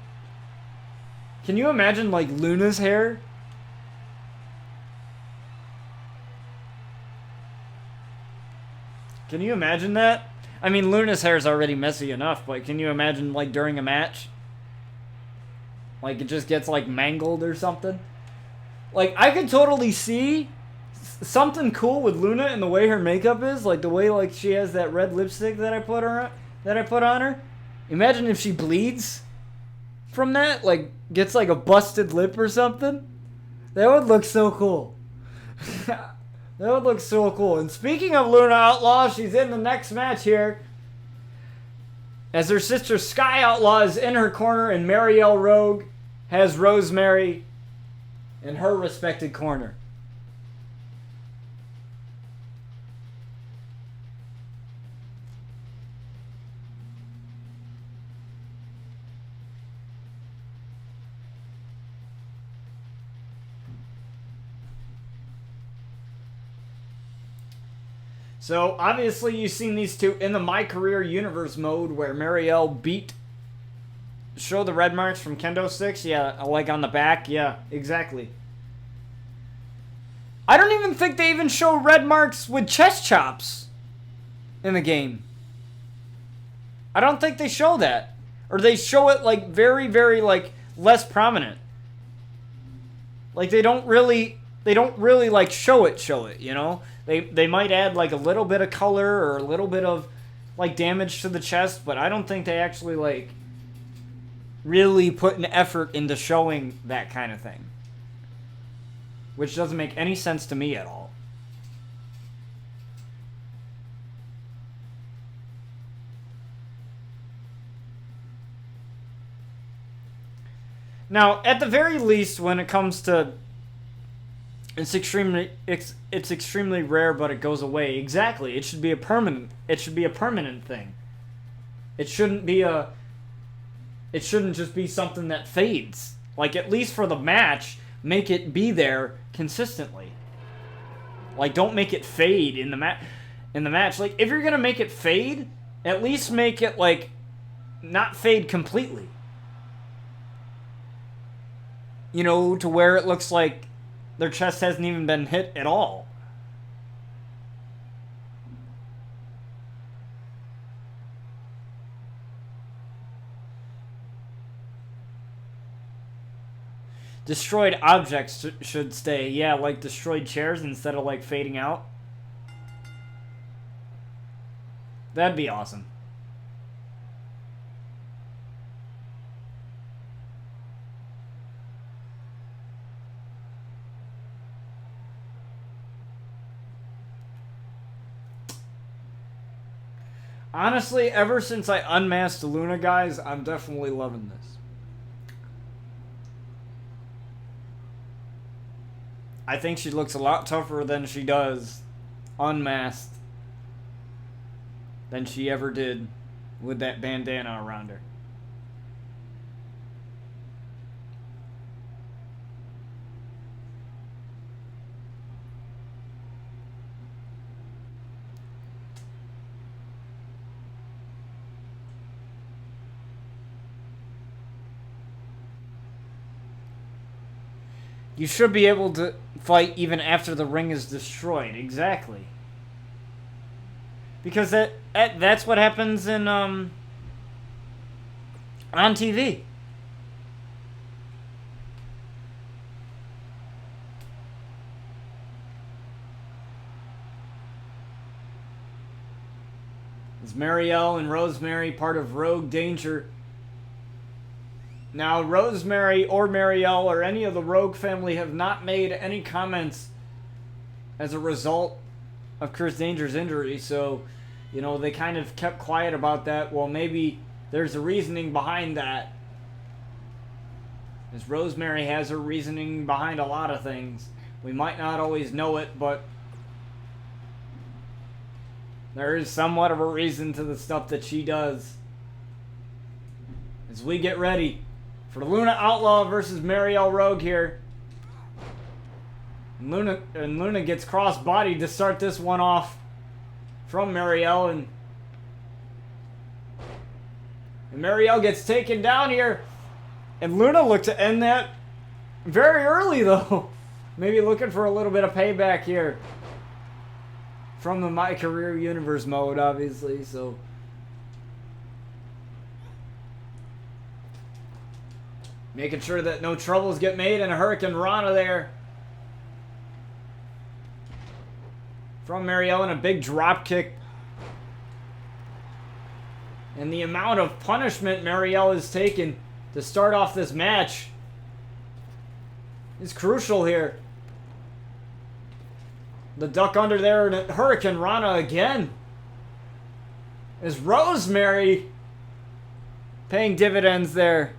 like Luna's hair? Can you imagine that? I mean, Luna's hair is already messy enough, but can you imagine like during a match? Like it just gets like mangled or something? Like I could totally see something cool with Luna and the way her makeup is, like the way like she has that red lipstick that I put on her. Imagine if she bleeds from that, like gets like a busted lip or something. That would look so cool. That would look so cool. And speaking of Luna Outlaw, she's in the next match here. As her sister Sky Outlaw is in her corner and Marielle Rogue has Rosemary in her respected corner. So, obviously, you've seen these two in the My Career Universe mode where Marielle show the red marks from kendo sticks. Yeah, like on the back. Yeah, exactly. I don't even think they even show red marks with chest chops. in the game. I don't think they show that. Or they show it like very, very like less prominent. Like they don't really like show it, you know? They might add like a little bit of color or a little bit of like damage to the chest, but I don't think they actually like really put an effort into showing that kind of thing. Which doesn't make any sense to me at all. Now, at the very least, when it comes to it's extremely rare, but it goes away. Exactly. It should be a permanent thing. It shouldn't just be something that fades. Like, at least for the match, make it be there consistently. Like, don't make it fade in the match. Like, if you're gonna make it fade, at least make it like not fade completely. You know, to where it looks like their chest hasn't even been hit at all. Destroyed objects should stay. Yeah, like destroyed chairs instead of like fading out. That'd be awesome. Honestly, ever since I unmasked Luna, guys, I'm definitely loving this. I think she looks a lot tougher than she does unmasked than she ever did with that bandana around her. You should be able to fight even after the ring is destroyed. Exactly. Because that's what happens in on TV. Is Marielle and Rosemary part of Rogue Danger? Now, Rosemary or Marielle or any of the Rogue family have not made any comments as a result of Chris Danger's injury, so, you know, they kind of kept quiet about that. Well, maybe there's a reasoning behind that. As Rosemary has her reasoning behind a lot of things. We might not always know it, but there is somewhat of a reason to the stuff that she does. As we get ready for Luna Outlaw versus Marielle Rogue here. And Luna gets cross-bodied to start this one off from Marielle. And Marielle gets taken down here. And Luna looked to end that very early, though. Maybe looking for a little bit of payback here. From the My Career Universe mode, obviously, so... Making sure that no troubles get made, and a Hurricane Rana there. From Marielle, and a big drop kick. And the amount of punishment Marielle has taken to start off this match is crucial here. The duck under there, and a Hurricane Rana again. Is Rosemary paying dividends there?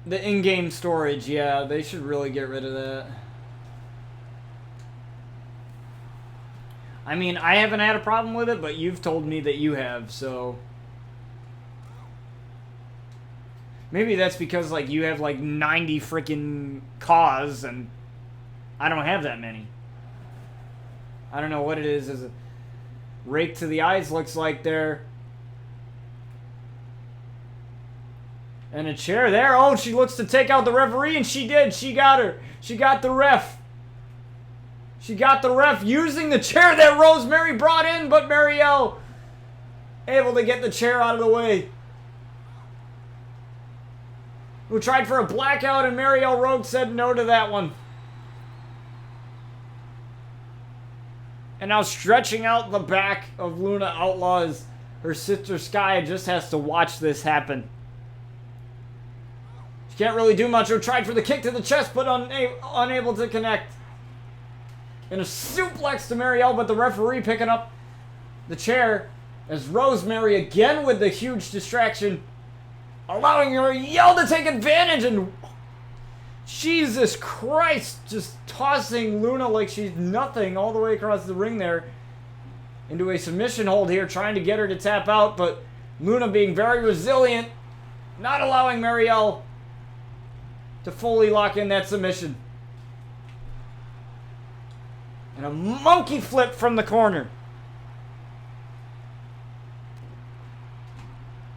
The in-game storage, yeah, they should really get rid of that. I mean, I haven't had a problem with it, but you've told me that you have, so... Maybe that's because, like, you have, like, 90 freaking cause, and I don't have that many. I don't know what it is. Is a rake to the eyes looks like they're... And a chair there. Oh, she looks to take out the referee, and she did. She got her. She got the ref. She got the ref using the chair that Rosemary brought in, but Marielle able to get the chair out of the way. Who tried for a blackout, and Marielle Rogue said no to that one. And now stretching out the back of Luna Outlaws. Her sister Sky just has to watch this happen. She can't really do much. Who tried for the kick to the chest, but unable to connect. And a suplex to Marielle, but the referee picking up the chair as Rosemary again with the huge distraction, allowing Marielle to take advantage, and Jesus Christ, just tossing Luna like she's nothing all the way across the ring there into a submission hold here, trying to get her to tap out, but Luna being very resilient, not allowing Marielle to fully lock in that submission. And a monkey flip from the corner.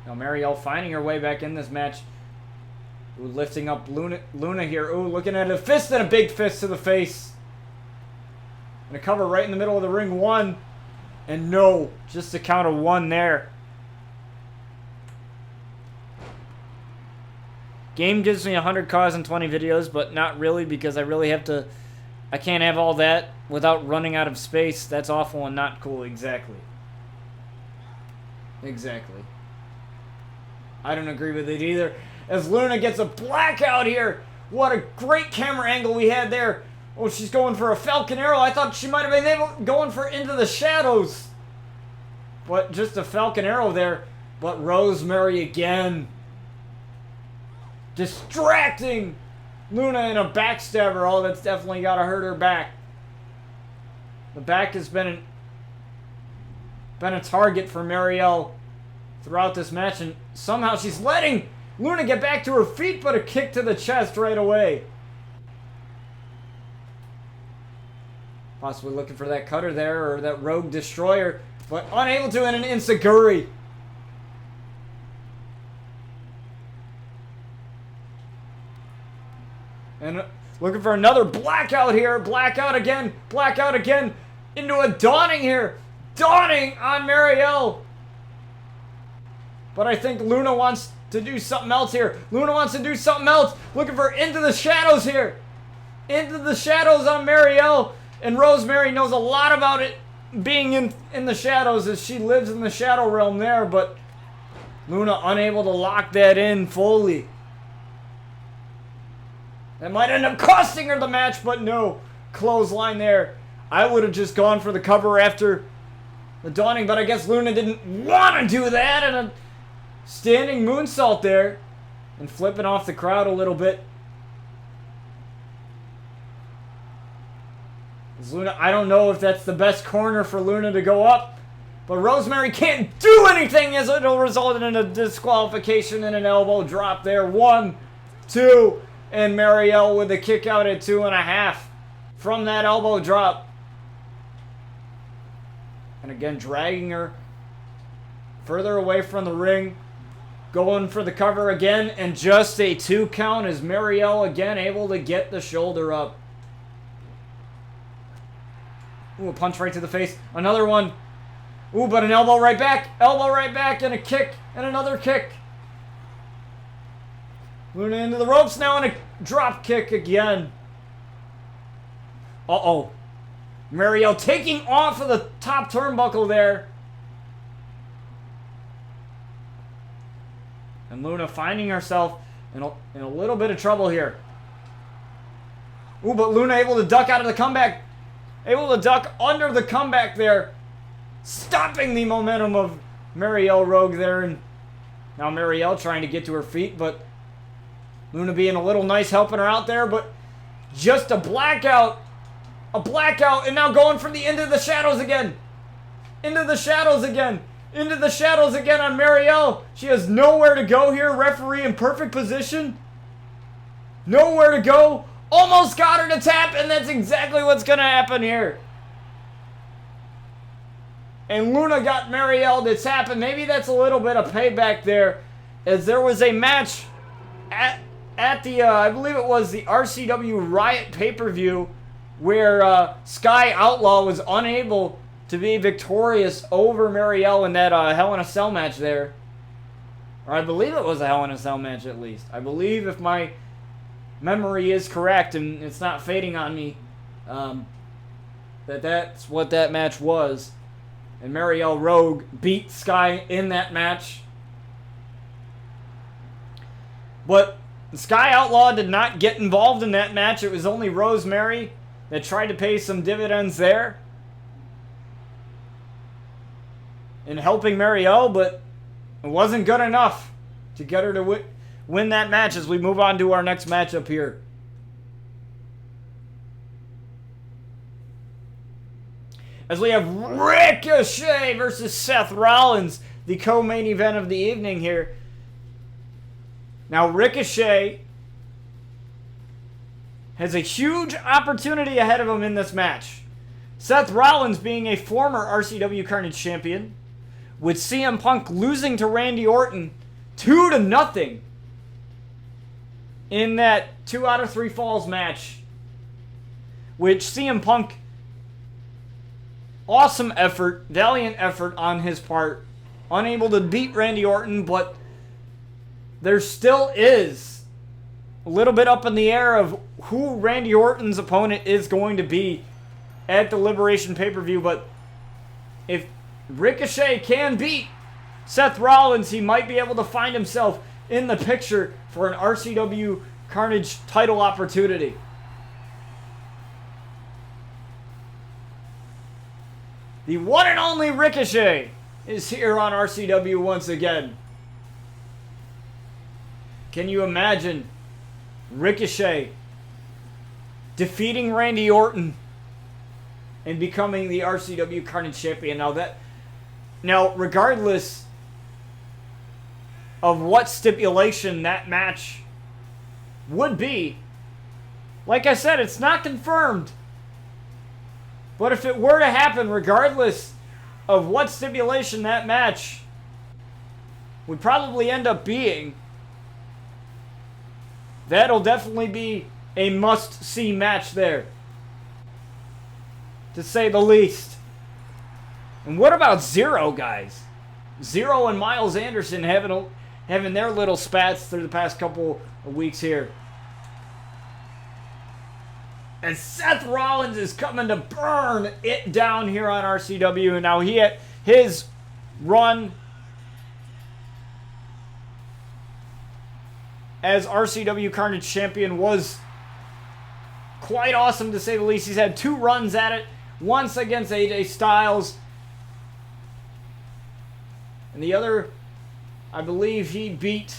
Now Marielle finding her way back in this match. Ooh, lifting up Luna here. Ooh, looking at a fist and a big fist to the face. And a cover right in the middle of the ring. One. And no. Just a count of one there. Game gives me 100 cause and 20 videos, but not really, because I really have to... I can't have all that without running out of space. That's awful and not cool. Exactly. Exactly. I don't agree with it either. As Luna gets a blackout here. What a great camera angle we had there. Oh, she's going for a Falcon Arrow. I thought she might have been going for Into the Shadows. But just a Falcon Arrow there. But Rosemary again. Distracting Luna in a backstabber. Oh, that's definitely got to hurt her back. The back has been a target for Marielle throughout this match, and somehow she's letting Luna get back to her feet, but a kick to the chest right away. Possibly looking for that cutter there, or that Rogue Destroyer, but unable to, in an enziguri. And looking for another blackout here. Blackout again. Blackout again. Into a dawning here. Dawning on Marielle. But I think Luna wants to do something else here. Luna wants to do something else. Looking for Into the Shadows here. Into the Shadows on Marielle. And Rosemary knows a lot about it being in the shadows, as she lives in the shadow realm there. But Luna unable to lock that in fully. That might end up costing her the match, but no. Clothesline there. I would have just gone for the cover after the dawning, but I guess Luna didn't want to do that. And a standing moonsault there. And flipping off the crowd a little bit. As Luna, I don't know if that's the best corner for Luna to go up. But Rosemary can't do anything, as it'll result in a disqualification and an elbow drop there. 1, 2... And Marielle with a kick out at 2.5 from that elbow drop. And again, dragging her further away from the ring. Going for the cover again. And just a 2 count as Marielle again able to get the shoulder up. Ooh, a punch right to the face. Another one. Ooh, but an elbow right back. Elbow right back and a kick. And another kick. Luna into the ropes now, and a drop kick again. Uh-oh. Marielle taking off of the top turnbuckle there. And Luna finding herself in a little bit of trouble here. Ooh, but Luna able to duck out of the comeback. Able to duck under the comeback there. Stopping the momentum of Marielle Rogue there. And now Marielle trying to get to her feet, but Luna being a little nice, helping her out there, but just a blackout. A blackout, and now going for the Into the Shadows again. Into the Shadows again. Into the Shadows again on Marielle. She has nowhere to go here. Referee in perfect position. Nowhere to go. Almost got her to tap, and that's exactly what's going to happen here. And Luna got Marielle to tap, and maybe that's a little bit of payback there, as there was a match at the I believe it was the RCW Riot pay-per-view, where Sky Outlaw was unable to be victorious over Marielle in that Hell in a Cell match there. Or I believe it was a Hell in a Cell match at least. I believe, if my memory is correct and it's not fading on me, that's what that match was. And Marielle Rogue beat Sky in that match. But Sky Outlaw did not get involved in that match. It was only Rosemary that tried to pay some dividends there in helping Marielle, but it wasn't good enough to get her to win that match as we move on to our next matchup here. As we have Ricochet versus Seth Rollins, the co-main event of the evening here. Now, Ricochet has a huge opportunity ahead of him in this match. Seth Rollins being a former RCW Carnage champion, with CM Punk losing to Randy Orton 2-0 in that 2 out of 3 falls match, which CM Punk, awesome effort, valiant effort on his part, unable to beat Randy Orton, but there still is a little bit up in the air of who Randy Orton's opponent is going to be at the Liberation pay-per-view. But if Ricochet can beat Seth Rollins, he might be able to find himself in the picture for an RCW Carnage title opportunity. The one and only Ricochet is here on RCW once again. Can you imagine Ricochet defeating Randy Orton and becoming the RCW Carnage champion? Now, regardless of what stipulation that match would be, like I said, it's not confirmed. But if it were to happen, regardless of what stipulation that match would probably end up being, that'll definitely be a must-see match there, to say the least. And what about Zero, guys? Zero and Miles Anderson having their little spats through the past couple of weeks here. And Seth Rollins is coming to burn it down here on RCW. And now his run as RCW Carnage champion was quite awesome, to say the least. He's had 2 runs at it. Once against AJ Styles, and the other, I believe he beat,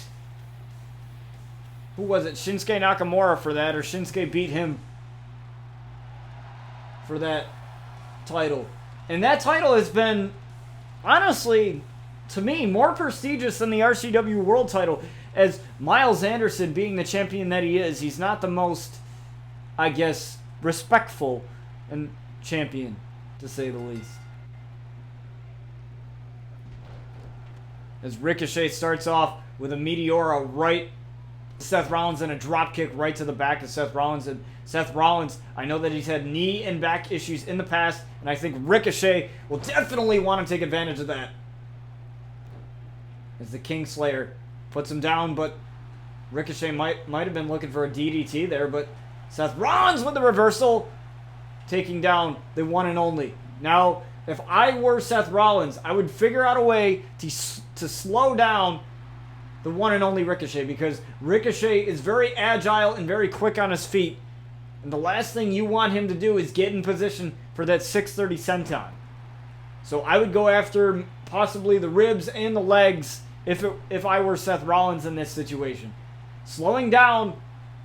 who was it? Shinsuke Nakamura for that, or Shinsuke beat him for that title. And that title has been, honestly, to me, more prestigious than the RCW World title. As Miles Anderson, being the champion that he is, he's not the most, I guess, respectful and champion, to say the least. As Ricochet starts off with a Meteora right to Seth Rollins and a drop kick right to the back of Seth Rollins. And Seth Rollins, I know that he's had knee and back issues in the past, and I think Ricochet will definitely want to take advantage of that. As the Kingslayer puts him down, but Ricochet might have been looking for a DDT there, but Seth Rollins with the reversal, taking down the one and only. Now, if I were Seth Rollins, I would figure out a way to slow down the one and only Ricochet, because Ricochet is very agile and very quick on his feet. And the last thing you want him to do is get in position for that 630 senton. So I would go after possibly the ribs and the legs if I were Seth Rollins in this situation. Slowing down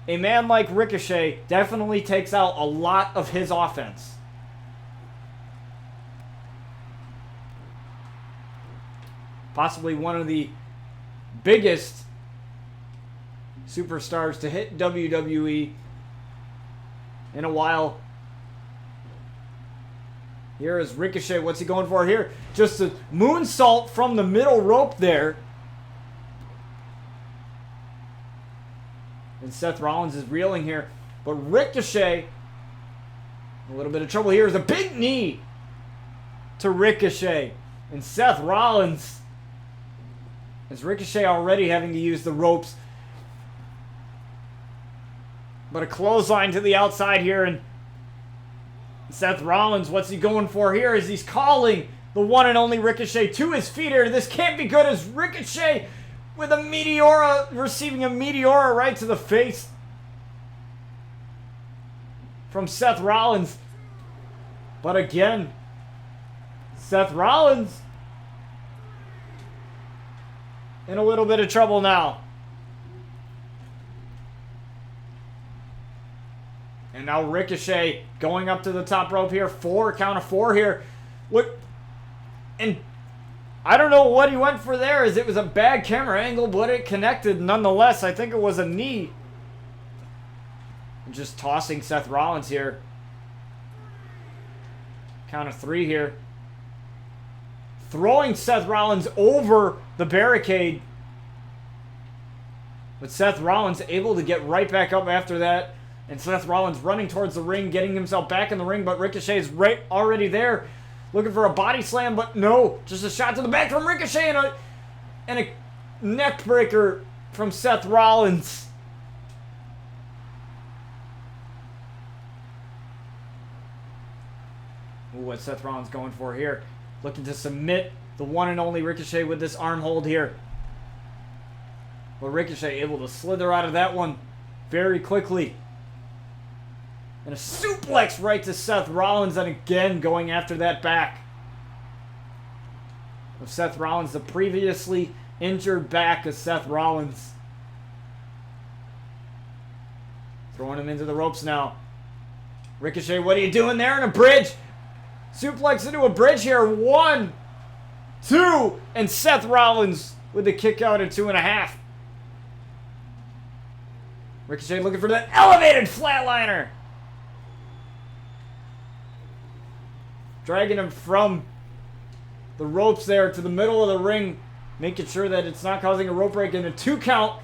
a man like Ricochet definitely takes out a lot of his offense. Possibly one of the biggest superstars to hit WWE in a while. Here is Ricochet. What's he going for here? Just a moonsault from the middle rope there. And Seth Rollins is reeling here. But Ricochet, a little bit of trouble here. Is a big knee to Ricochet. And Seth Rollins, as Ricochet already having to use the ropes. But a clothesline to the outside here. And Seth Rollins, what's he going for here? As he's calling the one and only Ricochet to his feet here. This can't be good as Ricochet with a Meteora, receiving a Meteora right to the face from Seth Rollins. But again, Seth Rollins in a little bit of trouble now. And now Ricochet going up to the top rope here. Count of four here. Look, and I don't know what he went for there, as it was a bad camera angle, but it connected nonetheless. I think it was a knee. And just tossing Seth Rollins here. Count of three here. Throwing Seth Rollins over the barricade. But Seth Rollins able to get right back up after that. And Seth Rollins running towards the ring, getting himself back in the ring, but Ricochet is right already there. Looking for a body slam, but no. Just a shot to the back from Ricochet and a neck breaker from Seth Rollins. Ooh, what's Seth Rollins going for here? Looking to submit the one and only Ricochet with this arm hold here. But Ricochet able to slither out of that one very quickly. And a suplex right to Seth Rollins, and again going after that back of Seth Rollins, the previously injured back of Seth Rollins. Throwing him into the ropes now. Ricochet, what are you doing there in a bridge? Suplex into a bridge here. 1, 2, and Seth Rollins with the kick out at 2.5. Ricochet looking for that elevated flatliner. Dragging him from the ropes there to the middle of the ring. Making sure that it's not causing a rope break in a 2 count.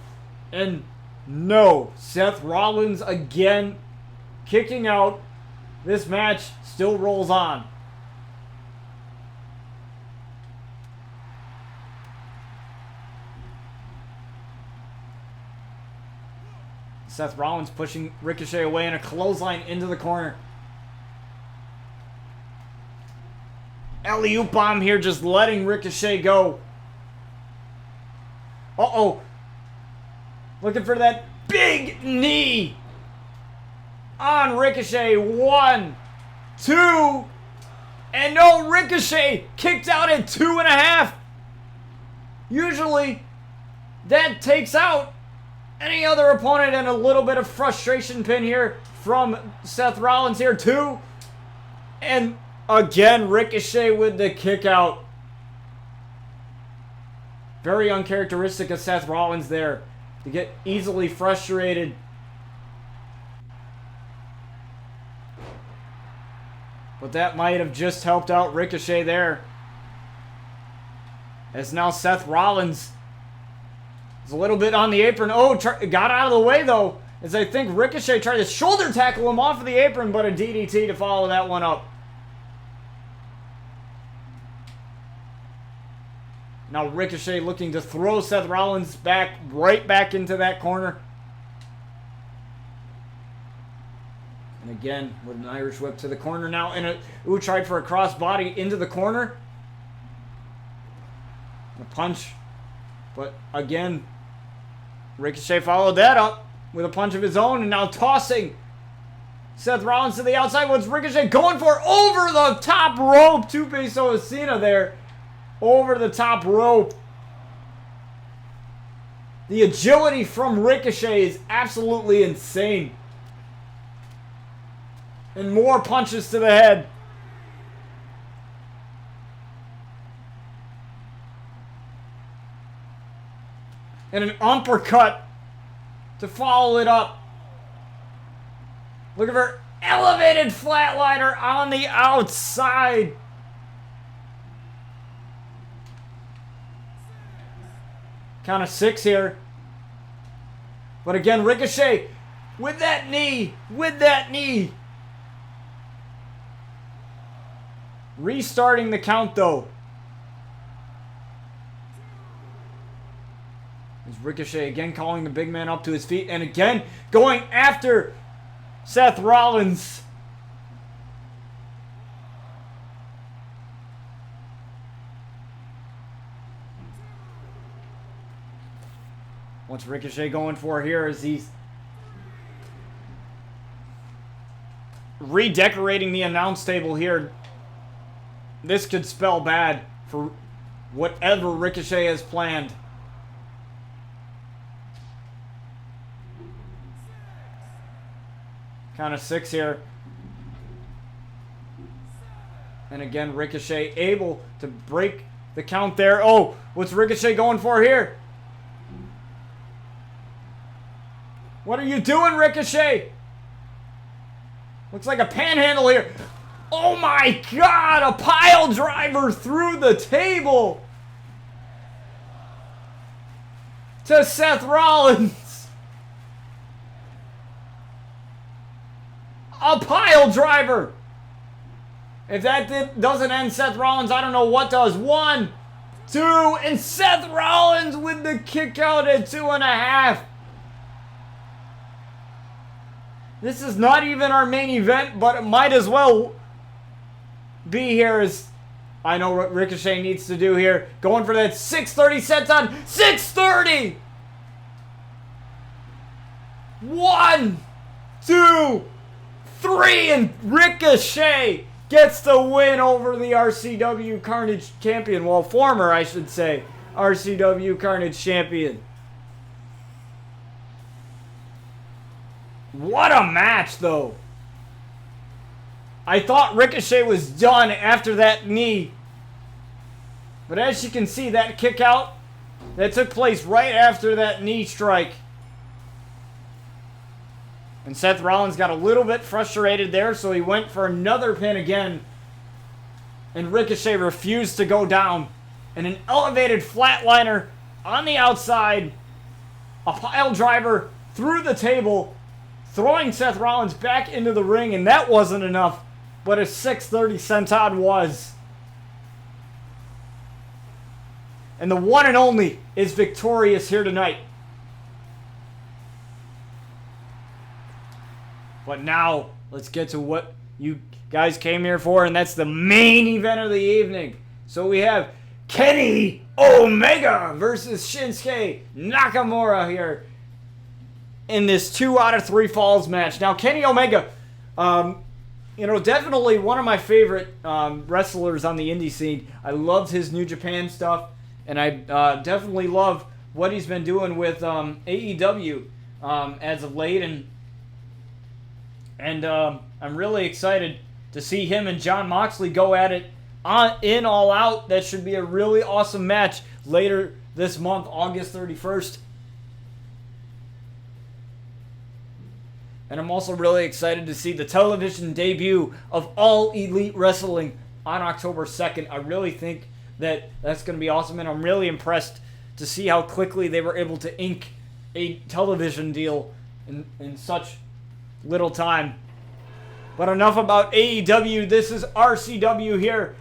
And no. Seth Rollins again kicking out. This match still rolls on. Seth Rollins pushing Ricochet away and a clothesline into the corner. Alley-oop bomb here, just letting Ricochet go. Uh-oh. Looking for that big knee on Ricochet. 1, 2, and no, Ricochet kicked out at 2.5. Usually, that takes out any other opponent, and a little bit of frustration pin here from Seth Rollins here too. And again, Ricochet with the kick out. Very uncharacteristic of Seth Rollins there to get easily frustrated. But that might have just helped out Ricochet there. As now Seth Rollins is a little bit on the apron. Oh, got out of the way though. As I think Ricochet tried to shoulder tackle him off of the apron, but a DDT to follow that one up. Now Ricochet looking to throw Seth Rollins right back into that corner. And again, with an Irish whip to the corner now. And tried for a crossbody into the corner. A punch. But again, Ricochet followed that up with a punch of his own. And now tossing Seth Rollins to the outside. What's Ricochet going for? Over the top rope. Tope Suicida there. Over the top rope. The agility from Ricochet is absolutely insane. And more punches to the head. And an uppercut to follow it up. Looking for elevated flatliner on the outside. Count of 6 here. But again, Ricochet with that knee. Restarting the count, though. Is Ricochet again calling the big man up to his feet. And again, going after Seth Rollins. What's Ricochet going for here as he's redecorating the announce table here. This could spell bad for whatever Ricochet has planned. Count of 6 here. And again, Ricochet able to break the count there. Oh, what's Ricochet going for here? What are you doing, Ricochet? Looks like a panhandle here. Oh my God, a pile driver through the table to Seth Rollins. A pile driver. If that doesn't end Seth Rollins, I don't know what does. 1, 2, and Seth Rollins with the kick out at 2.5. This is not even our main event, but it might as well be here, as I know what Ricochet needs to do here. Going for that 630 senton. 630! 1, 2, 3, and Ricochet gets the win over the RCW Carnage champion. Well, former, I should say, RCW Carnage champion. What a match, though. I thought Ricochet was done after that knee. But as you can see, that kick out, that took place right after that knee strike. And Seth Rollins got a little bit frustrated there, so he went for another pin again. And Ricochet refused to go down. And an elevated flatliner on the outside. A pile driver through the table, throwing Seth Rollins back into the ring, and that wasn't enough, but a 630 senton was. And the one and only is victorious here tonight. But now, let's get to what you guys came here for, and that's the main event of the evening. So we have Kenny Omega versus Shinsuke Nakamura here in this 2 out of 3 falls match. Now, Kenny Omega, definitely one of my favorite wrestlers on the indie scene. I loved his New Japan stuff, and I definitely love what he's been doing with AEW as of late, and I'm really excited to see him and Jon Moxley go at it in All Out. That should be a really awesome match later this month, August 31st. And I'm also really excited to see the television debut of All Elite Wrestling on October 2nd. I really think that that's going to be awesome, and I'm really impressed to see how quickly they were able to ink a television deal in such little time. But enough about AEW. This is RCW here.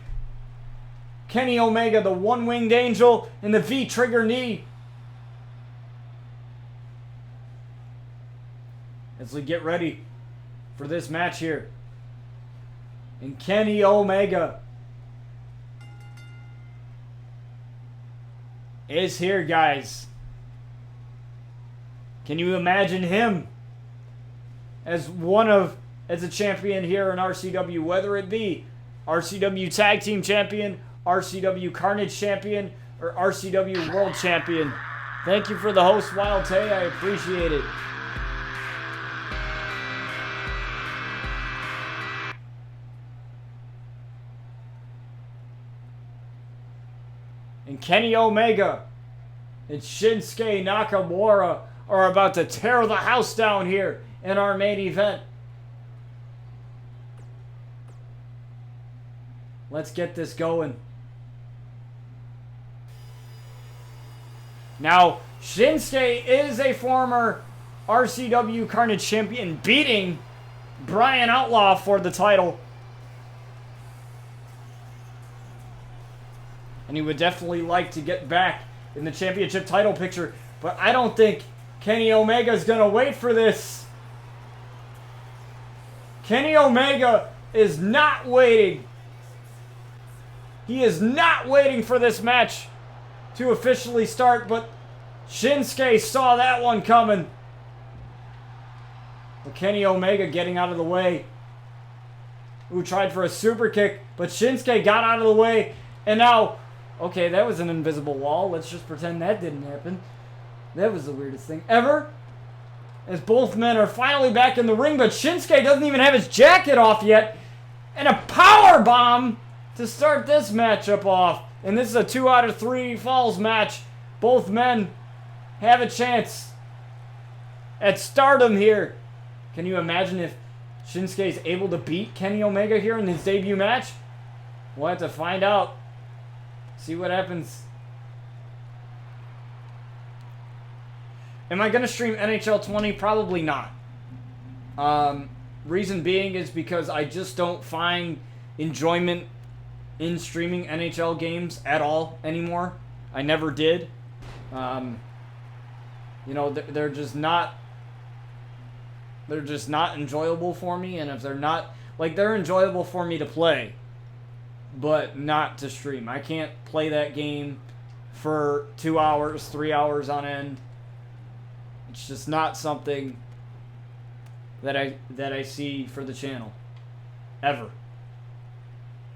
Kenny Omega, the one-winged angel, and the V-trigger knee. As we get ready for this match here. And Kenny Omega is here, guys. Can you imagine him as a champion here in RCW, whether it be RCW Tag Team Champion, RCW Carnage Champion, or RCW World Champion? Thank you for the host, Wild Tay. I appreciate it. And Kenny Omega and Shinsuke Nakamura are about to tear the house down here in our main event. Let's get this going. Now, Shinsuke is a former RCW Carnage champion, beating Brian Outlaw for the title. And he would definitely like to get back in the championship title picture, but I don't think Kenny Omega is going to wait for this. Kenny Omega is not waiting. He is not waiting for this match to officially start, but Shinsuke saw that one coming. But Kenny Omega getting out of the way. Who tried for a super kick, but Shinsuke got out of the way, and now, okay, that was an invisible wall. Let's just pretend that didn't happen. That was the weirdest thing ever. As both men are finally back in the ring, but Shinsuke doesn't even have his jacket off yet. And a power bomb to start this matchup off. And this is a 2 out of 3 falls match. Both men have a chance at stardom here. Can you imagine if Shinsuke is able to beat Kenny Omega here in his debut match? We'll have to find out. See what happens. Am I going to stream NHL 20? Probably not. Reason being is because I just don't find enjoyment in streaming NHL games at all anymore. I never did. You know, they're just not enjoyable for me, and if they're not, like, they're enjoyable for me to play, but not to stream. I can't play that game for 2 hours, 3 hours on end. It's just not something that I see for the channel ever.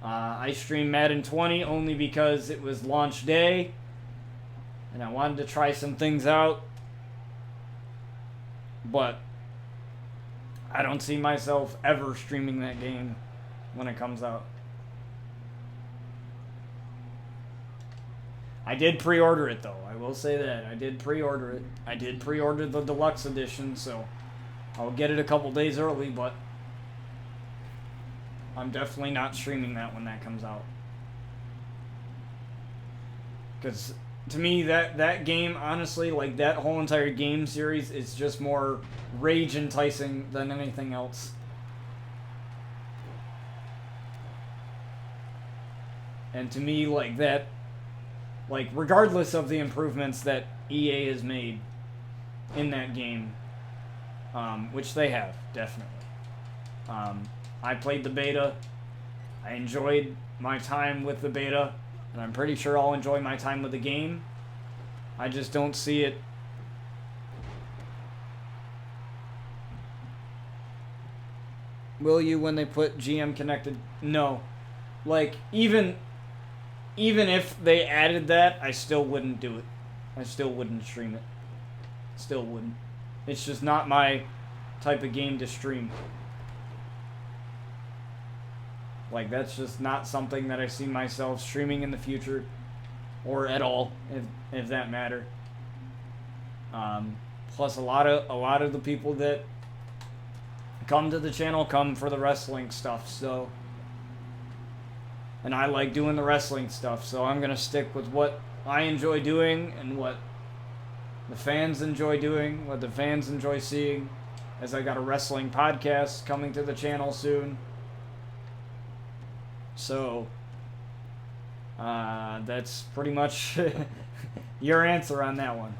I streamed Madden 20 only because it was launch day and I wanted to try some things out, but I don't see myself ever streaming that game when it comes out. I did pre-order it though, I will say that. I did pre-order it. I did pre-order the deluxe edition, so I'll get it a couple days early, but I'm definitely not streaming that when that comes out. Because to me, that game, honestly, like that whole entire game series is just more rage enticing than anything else. And to me, like that, like regardless of the improvements that EA has made in that game, which they have, definitely. I played the beta. I enjoyed my time with the beta, and I'm pretty sure I'll enjoy my time with the game. I just don't see it. Will you when they put GM connected? No. Like, even if they added that, I still wouldn't do it. I still wouldn't stream it. Still wouldn't. It's just not my type of game to stream. Like, that's just not something that I see myself streaming in the future, or at all, if that matter. Plus, a lot of the people that come to the channel come for the wrestling stuff, so, and I like doing the wrestling stuff, so I'm gonna stick with what I enjoy doing and what the fans enjoy doing, what the fans enjoy seeing, as I got a wrestling podcast coming to the channel soon. So, that's pretty much your answer on that one.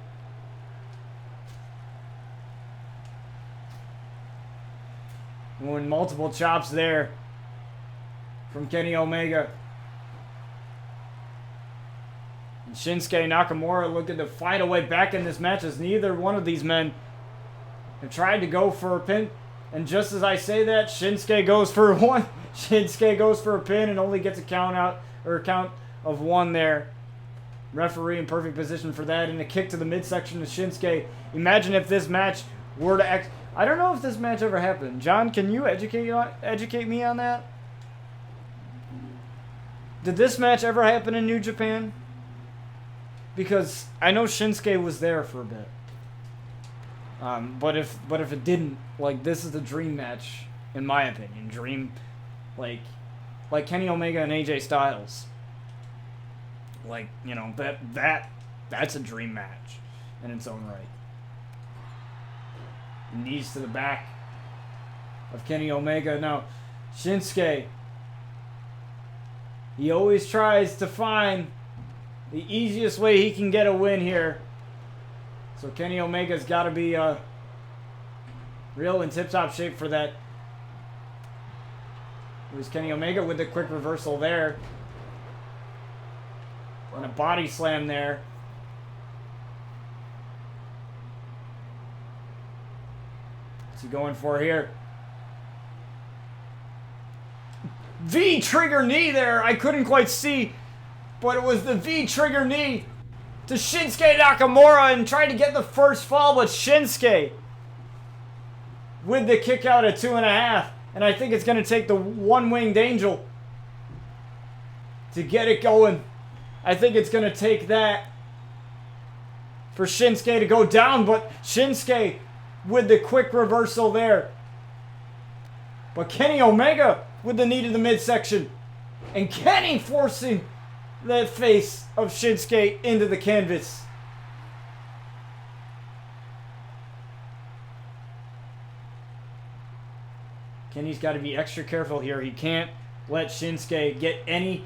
When multiple chops there from Kenny Omega. And Shinsuke Nakamura looking to find a way back in this match, as neither one of these men have tried to go for a pin. And just as I say that, Shinsuke goes for one. Shinsuke goes for a pin and only gets a count out, or a count of one there. Referee in perfect position for that, and a kick to the midsection of Shinsuke. Imagine if this match were to I don't know if this match ever happened. John, can you educate me on that? Did this match ever happen in New Japan? Because I know Shinsuke was there for a bit. But if it didn't, like, this is the dream match, in my opinion. Dream, like Kenny Omega and AJ Styles. Like, you know, that's a dream match in its own right. Knees to the back of Kenny Omega. Now, Shinsuke, he always tries to find the easiest way he can get a win here. So Kenny Omega's got to be real in tip-top shape for that. It was Kenny Omega with the quick reversal there. And a body slam there. What's he going for here? V trigger knee there. I couldn't quite see, but it was the V trigger knee to Shinsuke Nakamura and tried to get the first fall, but Shinsuke with the kick out at 2.5. And I think it's going to take the one-winged angel to get it going. I think it's going to take that for Shinsuke to go down, but Shinsuke with the quick reversal there. But Kenny Omega with the knee to the midsection. And Kenny forcing the face of Shinsuke into the canvas. Kenny's got to be extra careful here. He can't let Shinsuke get any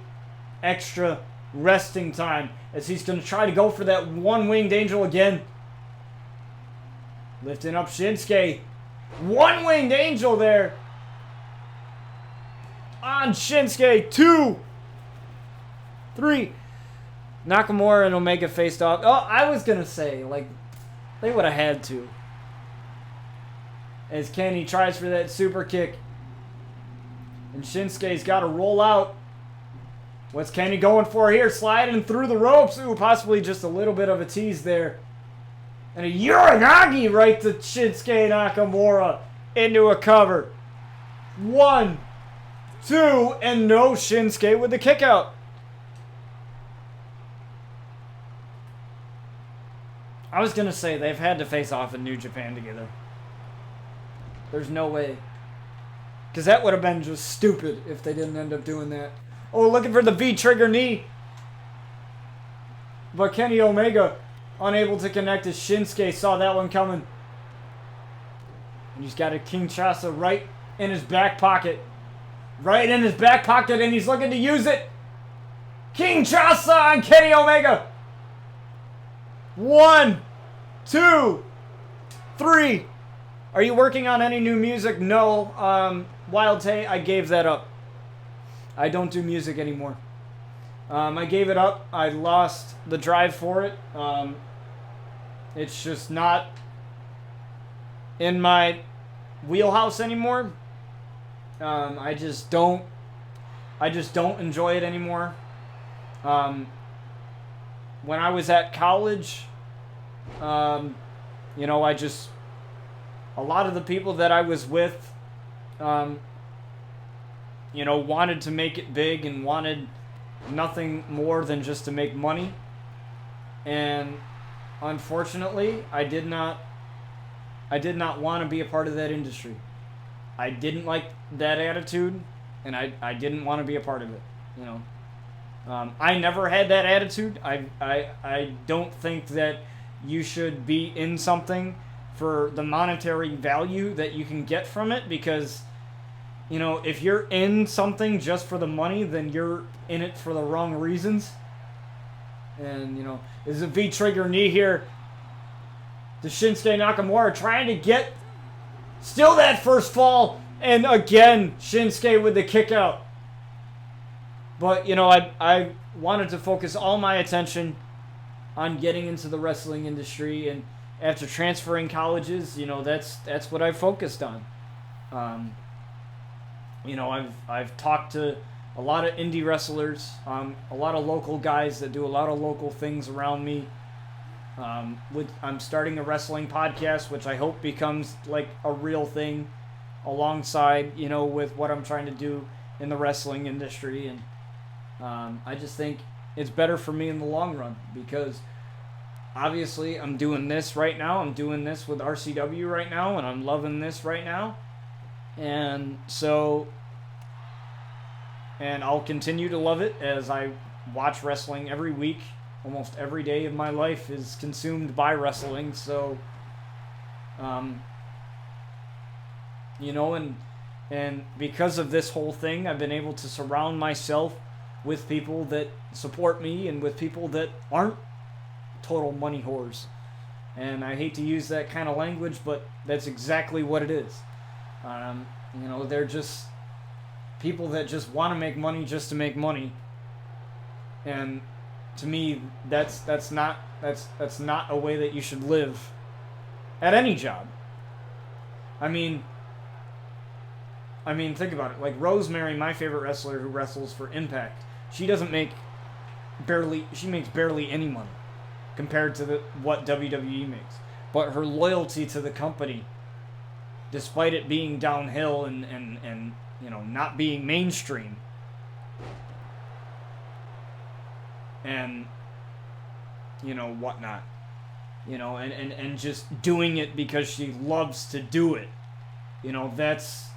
extra resting time as he's going to try to go for that one-winged angel again. Lifting up Shinsuke. One-winged angel there on Shinsuke. 2, 3. Nakamura and Omega faced off. Oh, I was going to say, like, they would have had to. As Kenny tries for that super kick. And Shinsuke's got to roll out. What's Kenny going for here? Sliding through the ropes. Ooh, possibly just a little bit of a tease there. And a Uranagi right to Shinsuke Nakamura into a cover. 1, 2, and no Shinsuke with the kick out. I was going to say they've had to face off in New Japan together. There's no way. Because that would have been just stupid if they didn't end up doing that. Oh, looking for the V-trigger knee. But Kenny Omega unable to connect as Shinsuke saw that one coming. And he's got a Kinshasa right in his back pocket. Right in his back pocket, and he's looking to use it. Kinshasa on Kenny Omega. 1, 2, 3. Are you working on any new music? No. Wild Tay, I gave that up. I don't do music anymore. I gave it up. I lost the drive for it. It's just not in my wheelhouse anymore. I just don't enjoy it anymore. When I was at college, a lot of the people that I was with, wanted to make it big and wanted nothing more than just to make money. And unfortunately, I did not want to be a part of that industry. I didn't like that attitude, and I didn't want to be a part of it. I never had that attitude. I don't think that you should be in something for the monetary value that you can get from it, because if you're in something just for the money, then you're in it for the wrong reasons. And there's a V-trigger knee here to Shinsuke Nakamura, trying to get still that first fall, and again Shinsuke with the kick out. But I wanted to focus all my attention on getting into the wrestling industry, and after transferring colleges, that's what I focused on. I've talked to a lot of indie wrestlers, a lot of local guys that do a lot of local things around me. I'm starting a wrestling podcast, which I hope becomes like a real thing alongside, with what I'm trying to do in the wrestling industry. And I just think it's better for me in the long run, because obviously I'm doing this right now. I'm doing this with RCW right now, and I'm loving this right now. And I'll continue to love it as I watch wrestling every week. Almost every day of my life is consumed by wrestling. So, you know, and because of this whole thing, I've been able to surround myself with people that support me and with people that aren't total money whores. And I hate to use that kind of language, but that's exactly what it is. You know, they're just people that just want to make money just to make money. And to me, that's not a way that you should live at any job. I mean, think about it. Like Rosemary, my favorite wrestler who wrestles for Impact, she makes barely any money compared to what WWE makes. But her loyalty to the company, despite it being downhill and you know, not being mainstream, and you know, whatnot, you know, and just doing it because she loves to do it, you know, that's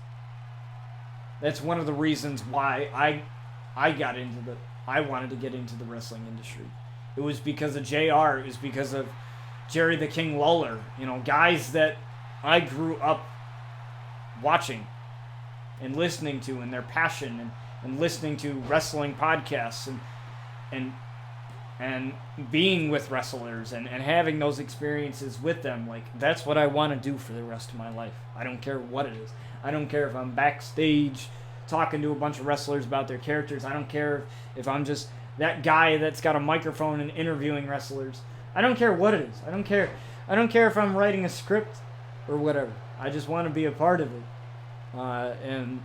one of the reasons why I wanted to get into the wrestling industry. It was because of JR. It was because of Jerry the King Lawler, you know, guys that I grew up watching and listening to, and their passion, and listening to wrestling podcasts, and being with wrestlers, and having those experiences with them. Like, that's what I want to do for the rest of my life. I don't care what it is. I don't care if I'm backstage talking to a bunch of wrestlers about their characters. I don't care if I'm just that guy that's got a microphone and interviewing wrestlers. I don't care what it is. I don't care if I'm writing a script or whatever. I just want to be a part of it. And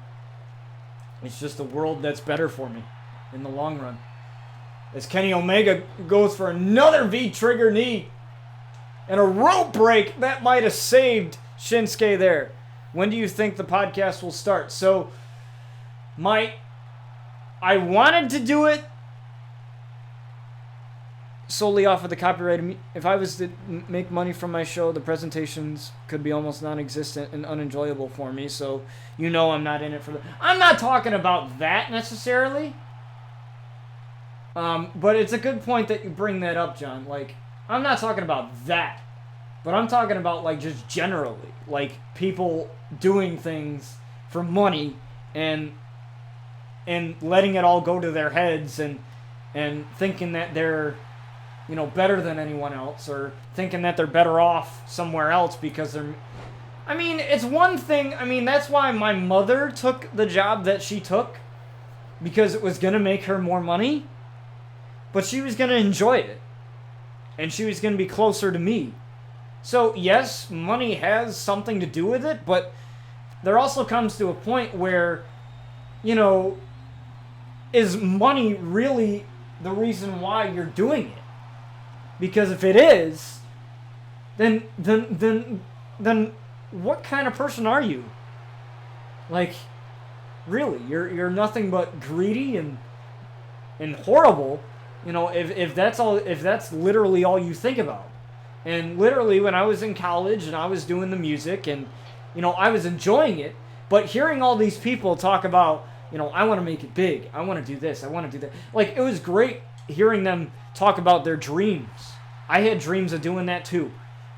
it's just a world that's better for me in the long run. As Kenny Omega goes for another V-trigger knee and a rope break, that might have saved Shinsuke there. When do you think the podcast will start? So, I wanted to do it solely off of the copyright. If I was to make money from my show, the presentations could be almost non-existent and unenjoyable for me. So, you know, I'm not in it for the... I'm not talking about that necessarily. But it's a good point that you bring that up, John. Like, I'm not talking about that. But I'm talking about, like, just generally. Like, people doing things for money and letting it all go to their heads and thinking that they're, you know, better than anyone else, or thinking that they're better off somewhere else because they're... I mean, it's one thing... I mean, that's why my mother took the job that she took, because it was going to make her more money, but she was going to enjoy it, and she was going to be closer to me. So, yes, money has something to do with it, but there also comes to a point where, you know, is money really the reason why you're doing it? Because if it is, then what kind of person are you? Like, really, you're nothing but greedy and horrible. You know, if that's literally all you think about. And literally, when I was in college and I was doing the music, and, you know, I was enjoying it, but hearing all these people talk about, you know, I want to make it big, I want to do this, I want to do that. Like, it was great hearing them talk about their dreams. I had dreams of doing that too.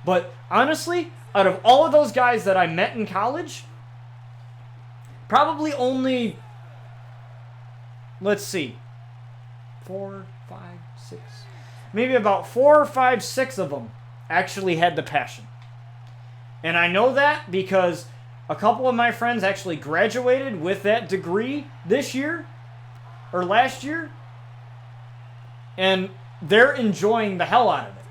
But honestly, out of all of those guys that I met in college, probably only, let's see, 4, 5, 6, maybe about 4 or 5, 6 of them actually had the passion. And I know that because a couple of my friends actually graduated with that degree this year or last year, and they're enjoying the hell out of it.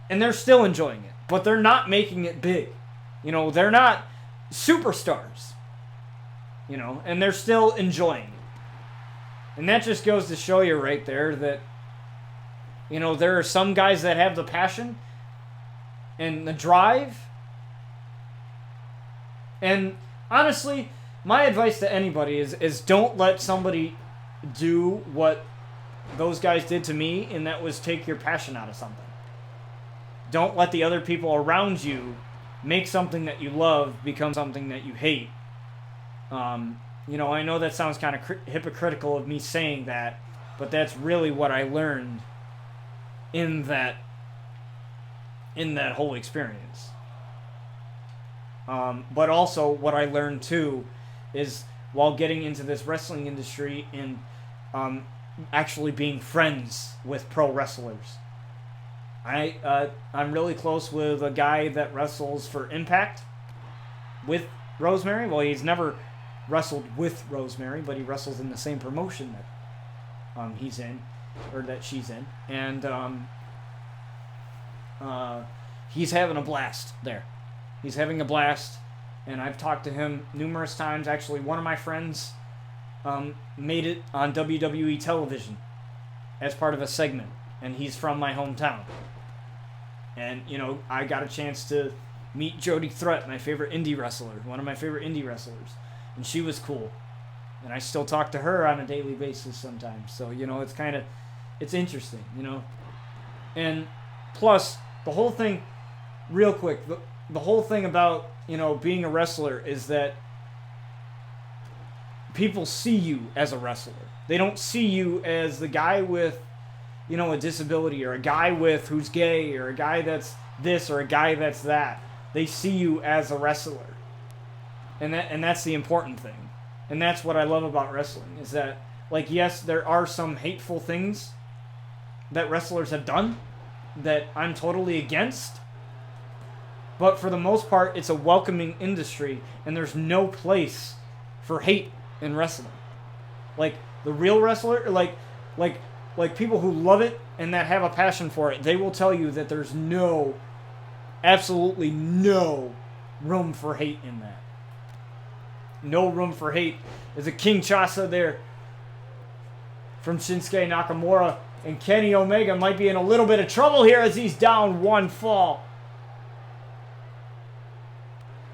And they're still enjoying it, but they're not making it big. You know, they're not superstars. You know, and they're still enjoying it. And that just goes to show you right there that, you know, there are some guys that have the passion and the drive. And honestly, my advice to anybody is don't let somebody do what those guys did to me, and that was take your passion out of something. Don't let the other people around you make something that you love become something that you hate. You know, I know that sounds kind of hypocritical of me saying that, but that's really what I learned in that in that whole experience. But also, what I learned too is while getting into this wrestling industry and actually being friends with pro wrestlers. I'm really close with a guy that wrestles for Impact with Rosemary. Well, he's never wrestled with Rosemary, but he wrestles in the same promotion that he's in, or that she's in, and he's having a blast there. He's having a blast, and I've talked to him numerous times. Actually, one of my friends made it on WWE television as part of a segment, and he's from my hometown. And, you know, I got a chance to meet Jody Threat, my favorite indie wrestler, one of my favorite indie wrestlers, and she was cool. And I still talk to her on a daily basis sometimes. So, you know, it's interesting, you know. And plus, the whole thing, real quick, the whole thing about, you know, being a wrestler is that people see you as a wrestler. They don't see you as the guy with, you know, a disability, or a guy with who's gay, or a guy that's this, or a guy that's that. They see you as a wrestler. And that's the important thing. And that's what I love about wrestling, is that, like, yes, there are some hateful things that wrestlers have done that I'm totally against. But for the most part, it's a welcoming industry, and there's no place for hate in wrestling. Like, the real wrestler, like people who love it and that have a passion for it, they will tell you that there's absolutely no room for hate in that. No room for hate. There's a Kinshasa there from Shinsuke Nakamura, and Kenny Omega might be in a little bit of trouble here as he's down one fall.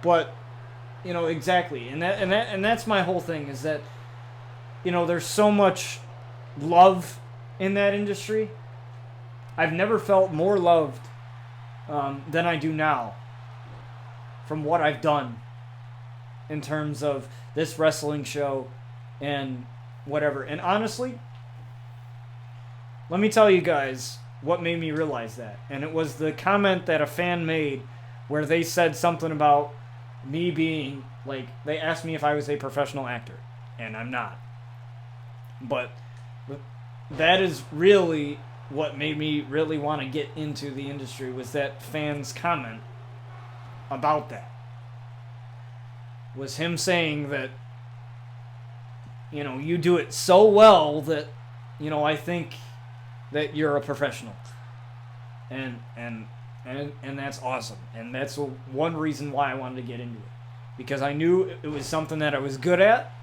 But, you know, exactly, and that's my whole thing, is that, you know, there's so much love in that industry. I've never felt more loved than I do now from what I've done in terms of this wrestling show and whatever. And honestly, let me tell you guys what made me realize that. And it was the comment that a fan made where they said something about me being, like, they asked me if I was a professional actor, and I'm not. But that is really what made me really want to get into the industry, was that fan's comment about that. Was him saying that, you know, you do it so well that, you know, I think that you're a professional. And that's awesome. And that's one reason why I wanted to get into it. Because I knew it was something that I was good at.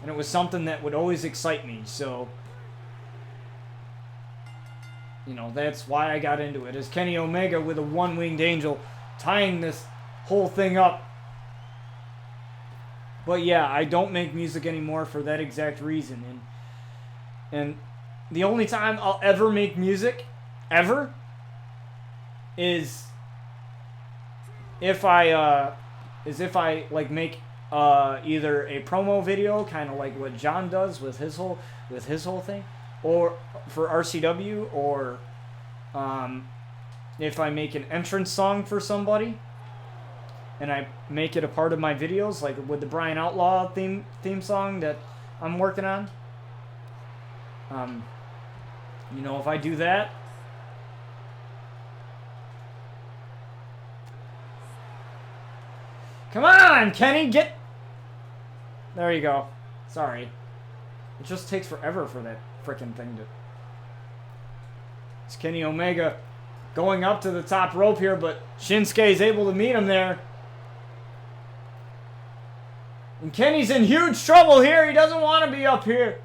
And it was something that would always excite me. So, you know, that's why I got into it. As Kenny Omega with a one-winged angel tying this whole thing up. But yeah, I don't make music anymore for that exact reason. And the only time I'll ever make music, ever, is if I like make either a promo video, kind of like what John does with his whole thing, or for RCW, or if I make an entrance song for somebody and I make it a part of my videos, like with the Brian Outlaw theme song that I'm working on. You know, if I do that, come on, Kenny, get... There you go. Sorry. It just takes forever for that frickin' thing to... It's Kenny Omega going up to the top rope here, but Shinsuke is able to meet him there. And Kenny's in huge trouble here. He doesn't want to be up here.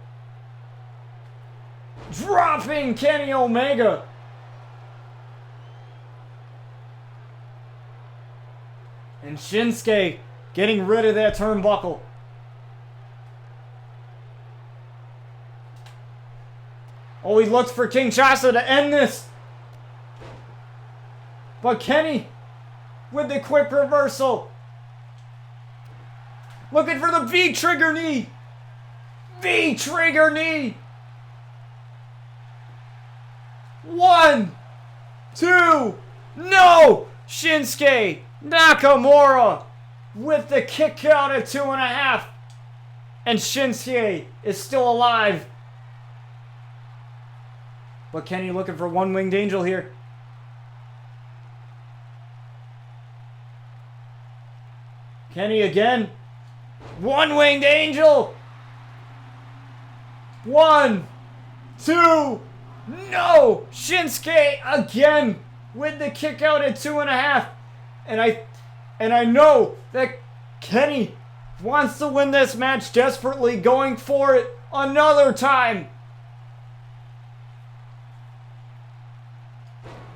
Dropping Kenny Omega. And Shinsuke getting rid of that turnbuckle. Oh, he looks for Kinshasa to end this. But Kenny with the quick reversal. Looking for the V-trigger knee. V-trigger knee. 1, 2. No! Shinsuke Nakamura with the kick out at 2.5. And Shinsuke is still alive. But Kenny looking for one-winged angel here. Kenny again. One-winged angel. 1, 2. No! Shinsuke again with the kick out at 2.5. And I know that Kenny wants to win this match desperately, going for it another time.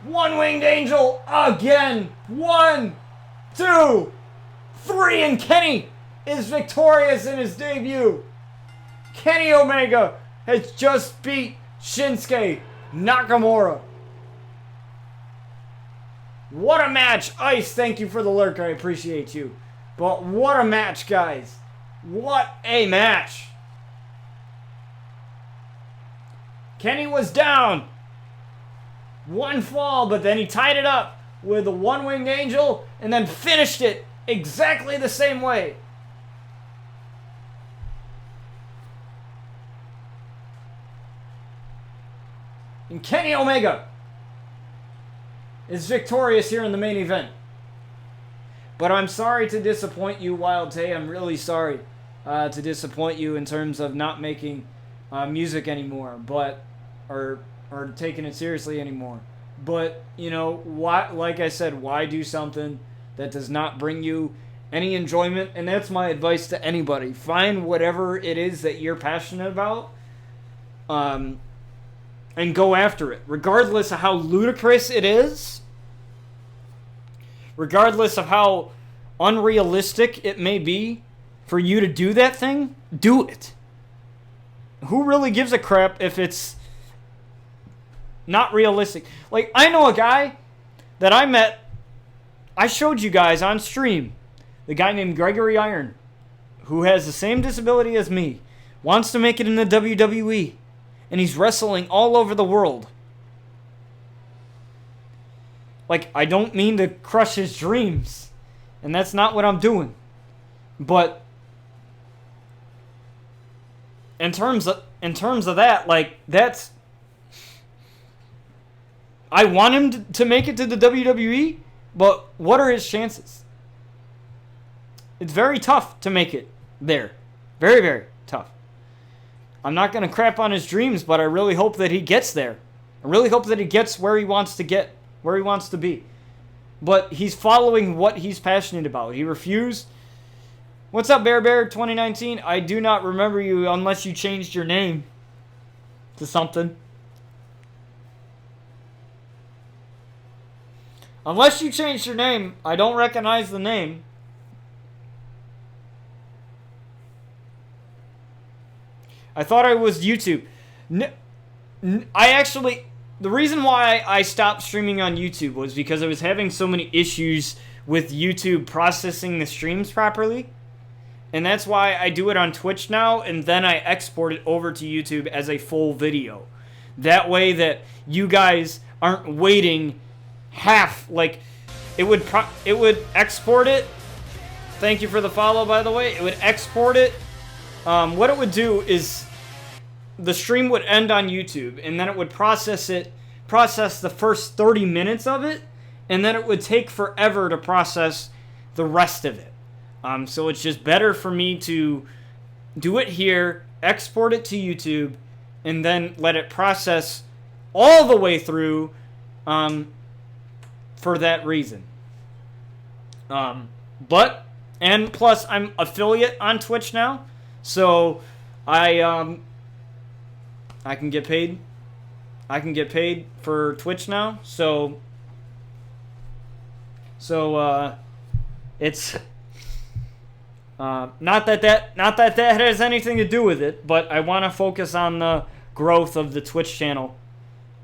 One-winged angel again. 1, 2, 3, and Kenny is victorious in his debut. Kenny Omega has just beat Shinsuke Nakamura. What a match. Ice, thank you for the lurk. I appreciate you. But what a match, guys. What a match. Kenny was down. One fall, but then he tied it up with a one-winged angel and then finished it exactly the same way. And Kenny Omega is victorious here in the main event. But I'm sorry to disappoint you, Wild Tay. I'm really sorry to disappoint you in terms of not making music anymore, or taking it seriously anymore. But, you know, why? Like I said, why do something that does not bring you any enjoyment? And that's my advice to anybody. Find whatever it is that you're passionate about, and go after it, regardless of how ludicrous it is, regardless of how unrealistic it may be for you to do that thing. Do it. Who really gives a crap if it's not realistic? Like, I know a guy that I met, I showed you guys on stream, the guy named Gregory Iron, who has the same disability as me, wants to make it in the WWE, and he's wrestling all over the world. Like, I don't mean to crush his dreams, and that's not what I'm doing. But in terms of that, like, that's, I want him to make it to the WWE, but what are his chances? It's very tough to make it there. Very, very tough. I'm not going to crap on his dreams, but I really hope that he gets there. I really hope that he gets where he wants to get, where he wants to be. But he's following what he's passionate about. He refused. What's up, Bear 2019? I do not remember you unless you changed your name to something. Unless you changed your name, I don't recognize the name. I thought I was YouTube. The reason why I stopped streaming on YouTube was because I was having so many issues with YouTube processing the streams properly. And that's why I do it on Twitch now, and then I export it over to YouTube as a full video. That way that you guys aren't waiting half, like, it would export it. Thank you for the follow, by the way. It would export it. What it would do is the stream would end on YouTube, and then it would process the first 30 minutes of it, and then it would take forever to process the rest of it. So it's just better for me to do it here, export it to YouTube, and then let it process all the way through for that reason. And plus I'm affiliate on Twitch now, so I can get paid. I can get paid for Twitch now, so it's not that has anything to do with it, but I want to focus on the growth of the Twitch channel,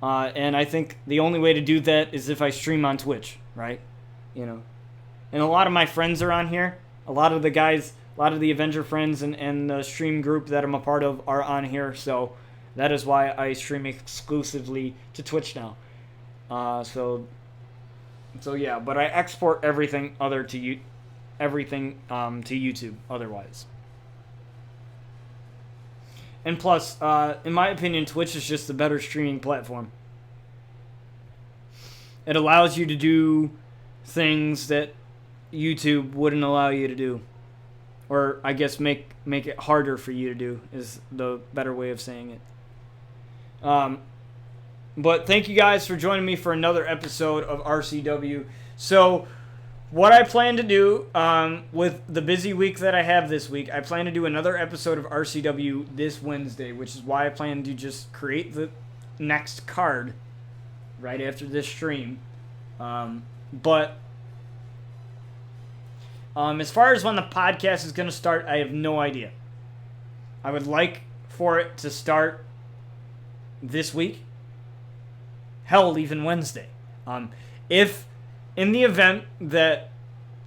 and I think the only way to do that is if I stream on Twitch, right? You know, and a lot of my friends are on here. A lot of the guys, a lot of the Avenger friends and the stream group that I'm a part of are on here, so that is why I stream exclusively to Twitch now. So yeah, but I export everything to YouTube otherwise. And plus, in my opinion, Twitch is just a better streaming platform. It allows you to do things that YouTube wouldn't allow you to do. Or I guess make it harder for you to do is the better way of saying it. But thank you guys for joining me for another episode of RCW. So what I plan to do with the busy week that I have this week, I plan to do another episode of RCW this Wednesday, which is why I plan to just create the next card right after this stream. But as far as when the podcast is going to start, I have no idea. I would like for it to start this week. Hell, even Wednesday. If in the event that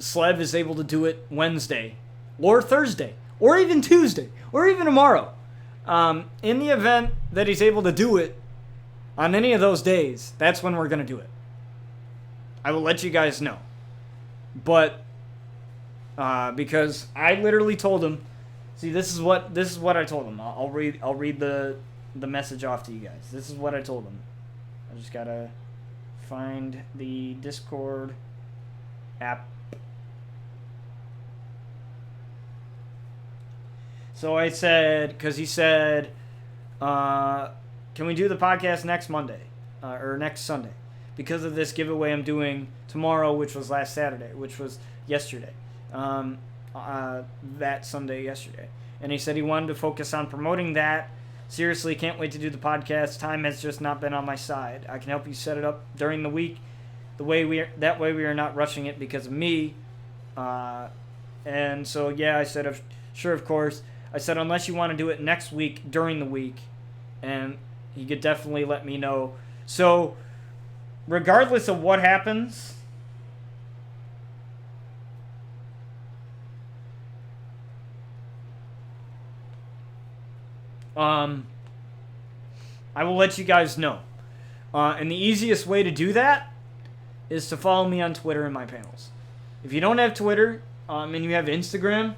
Slev is able to do it Wednesday or Thursday or even Tuesday or even tomorrow, in the event that he's able to do it on any of those days, that's when we're going to do it. I will let you guys know. But because I literally told him, see, this is what I told him. I'll read the message off to you guys. This is what I told him. I just gotta find the Discord app. So I said, because he said, can we do the podcast next Monday or next Sunday? Because of this giveaway I'm doing tomorrow, which was last Saturday, which was yesterday. That Sunday yesterday. And he said he wanted to focus on promoting that. Seriously, can't wait to do the podcast. Time has just not been on my side. I can help you set it up during the week. That way we are not rushing it because of me. And so yeah, I said sure, of course. I said unless you want to do it next week during the week, and he could definitely let me know. So regardless of what happens, I will let you guys know. And the easiest way to do that is to follow me on Twitter in my panels. If you don't have Twitter, and you have Instagram,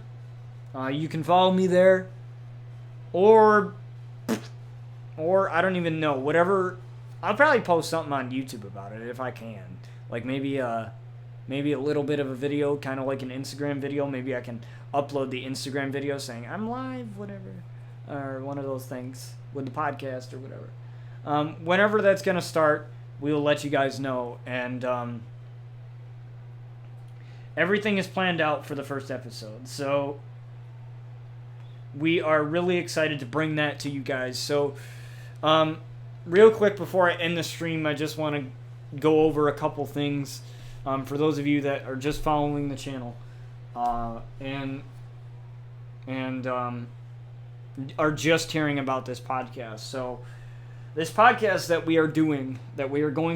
you can follow me there. Or I don't even know. Whatever. I'll probably post something on YouTube about it if I can. Like maybe a little bit of a video, kind of like an Instagram video. Maybe I can upload the Instagram video saying I'm live, whatever. Or one of those things with the podcast or whatever. Whenever that's going to start, we will let you guys know. And everything is planned out for the first episode. So we are really excited to bring that to you guys. So real quick before I end the stream, I just want to go over a couple things for those of you that are just following the channel and are just hearing about this podcast. So this podcast that we are going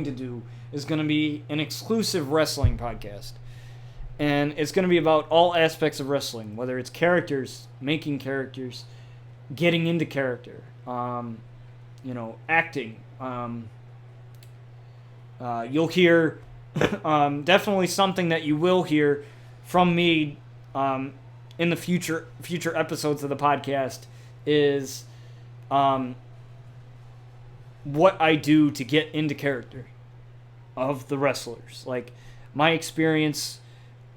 to do, is going to be an exclusive wrestling podcast. And it's going to be about all aspects of wrestling, whether it's characters, making characters, getting into character, acting. You'll hear definitely something that you will hear from me in the future episodes of the podcast is what I do to get into character of the wrestlers. Like my experiences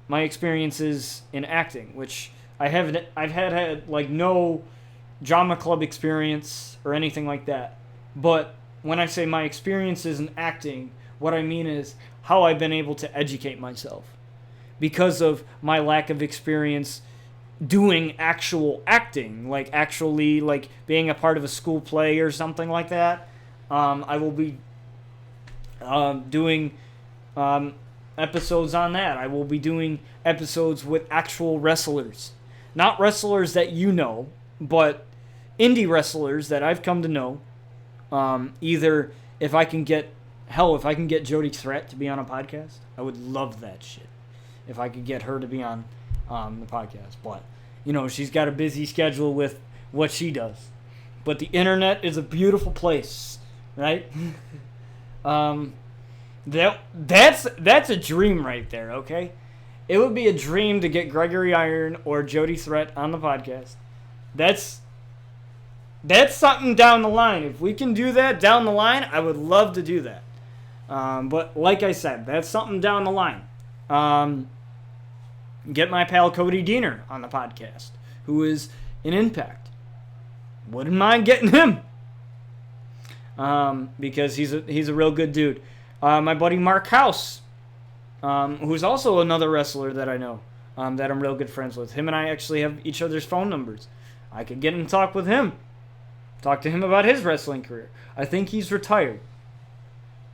in acting, which I've had like no drama club experience or anything like that. But when I say my experiences in acting, what I mean is how I've been able to educate myself because of my lack of experience doing actual acting, like actually like being a part of a school play or something like that. I will be doing episodes on that. I will be doing episodes with actual wrestlers. Not wrestlers that you know, but indie wrestlers that I've come to know. Either if I can get Jody Threat to be on a podcast, I would love that shit. If I could get her to be on the podcast. But, she's got a busy schedule with what she does. But the internet is a beautiful place, right? That's a dream right there, okay? It would be a dream to get Gregory Iron or Jody Threat on the podcast. That's something down the line. If we can do that down the line, I would love to do that. But like I said, that's something down the line. Get my pal Cody Diener on the podcast, who is in Impact. Wouldn't mind getting him. Because he's a real good dude. My buddy Mark House, who's also another wrestler that I know, that I'm real good friends with. Him and I actually have each other's phone numbers. I could get in and talk with him. Talk to him about his wrestling career. I think he's retired,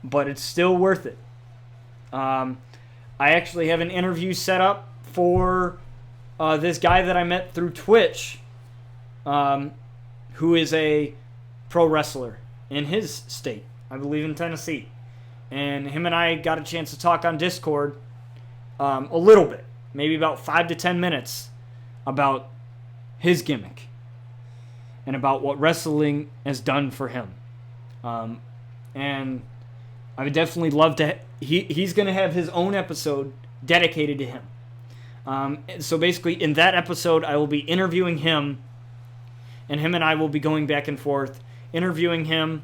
but it's still worth it. I actually have an interview set up for this guy that I met through Twitch, who is a pro wrestler in his state, I believe in Tennessee. And him and I got a chance to talk on Discord a little bit, maybe about 5 to 10 minutes, about his gimmick and about what wrestling has done for him. And I would definitely love to... He's going to have his own episode dedicated to him. So basically, in that episode, I will be interviewing him, and him and I will be going back and forth, interviewing him,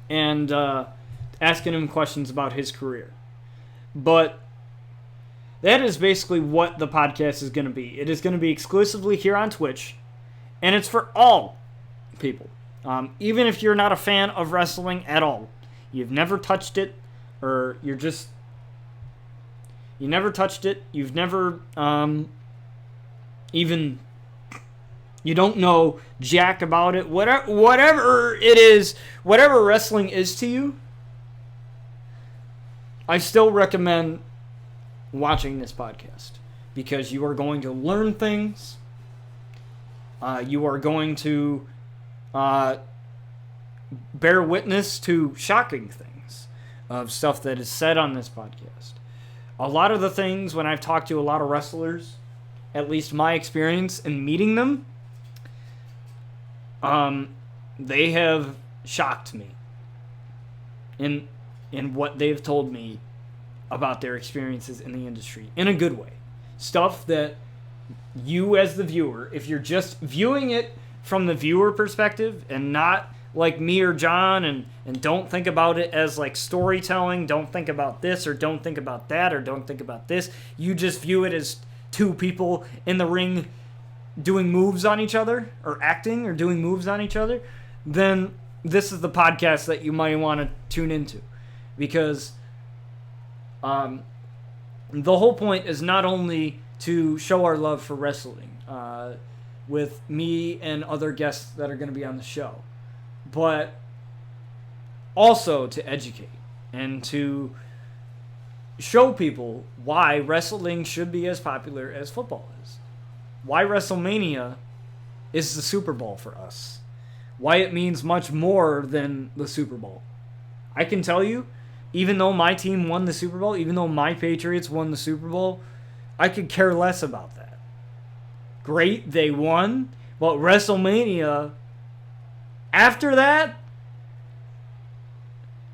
and asking him questions about his career. But that is basically what the podcast is going to be. It is going to be exclusively here on Twitch, and it's for all people. Even if you're not a fan of wrestling at all, you've never touched it, or you never touched it, you've never even, you don't know jack about it, whatever it is, whatever wrestling is to you, I still recommend watching this podcast, because you are going to learn things. You are going to bear witness to shocking things of stuff that is said on this podcast. A lot of the things, when I've talked to a lot of wrestlers, at least my experience in meeting them, they have shocked me in what they've told me about their experiences in the industry, in a good way. Stuff that you as the viewer, if you're just viewing it from the viewer perspective and not like me or John, and don't think about it as like storytelling, don't think about this or don't think about that or don't think about this, you just view it as two people in the ring doing moves on each other, or acting or doing moves on each other, then this is the podcast that you might want to tune into. Because the whole point is not only to show our love for wrestling with me and other guests that are going to be on the show, but also to educate and to show people why wrestling should be as popular as football is. Why WrestleMania is the Super Bowl for us. Why it means much more than the Super Bowl. I can tell you, even though my team won the Super Bowl, even though my Patriots won the Super Bowl, I could care less about that. Great, they won, but WrestleMania, after that,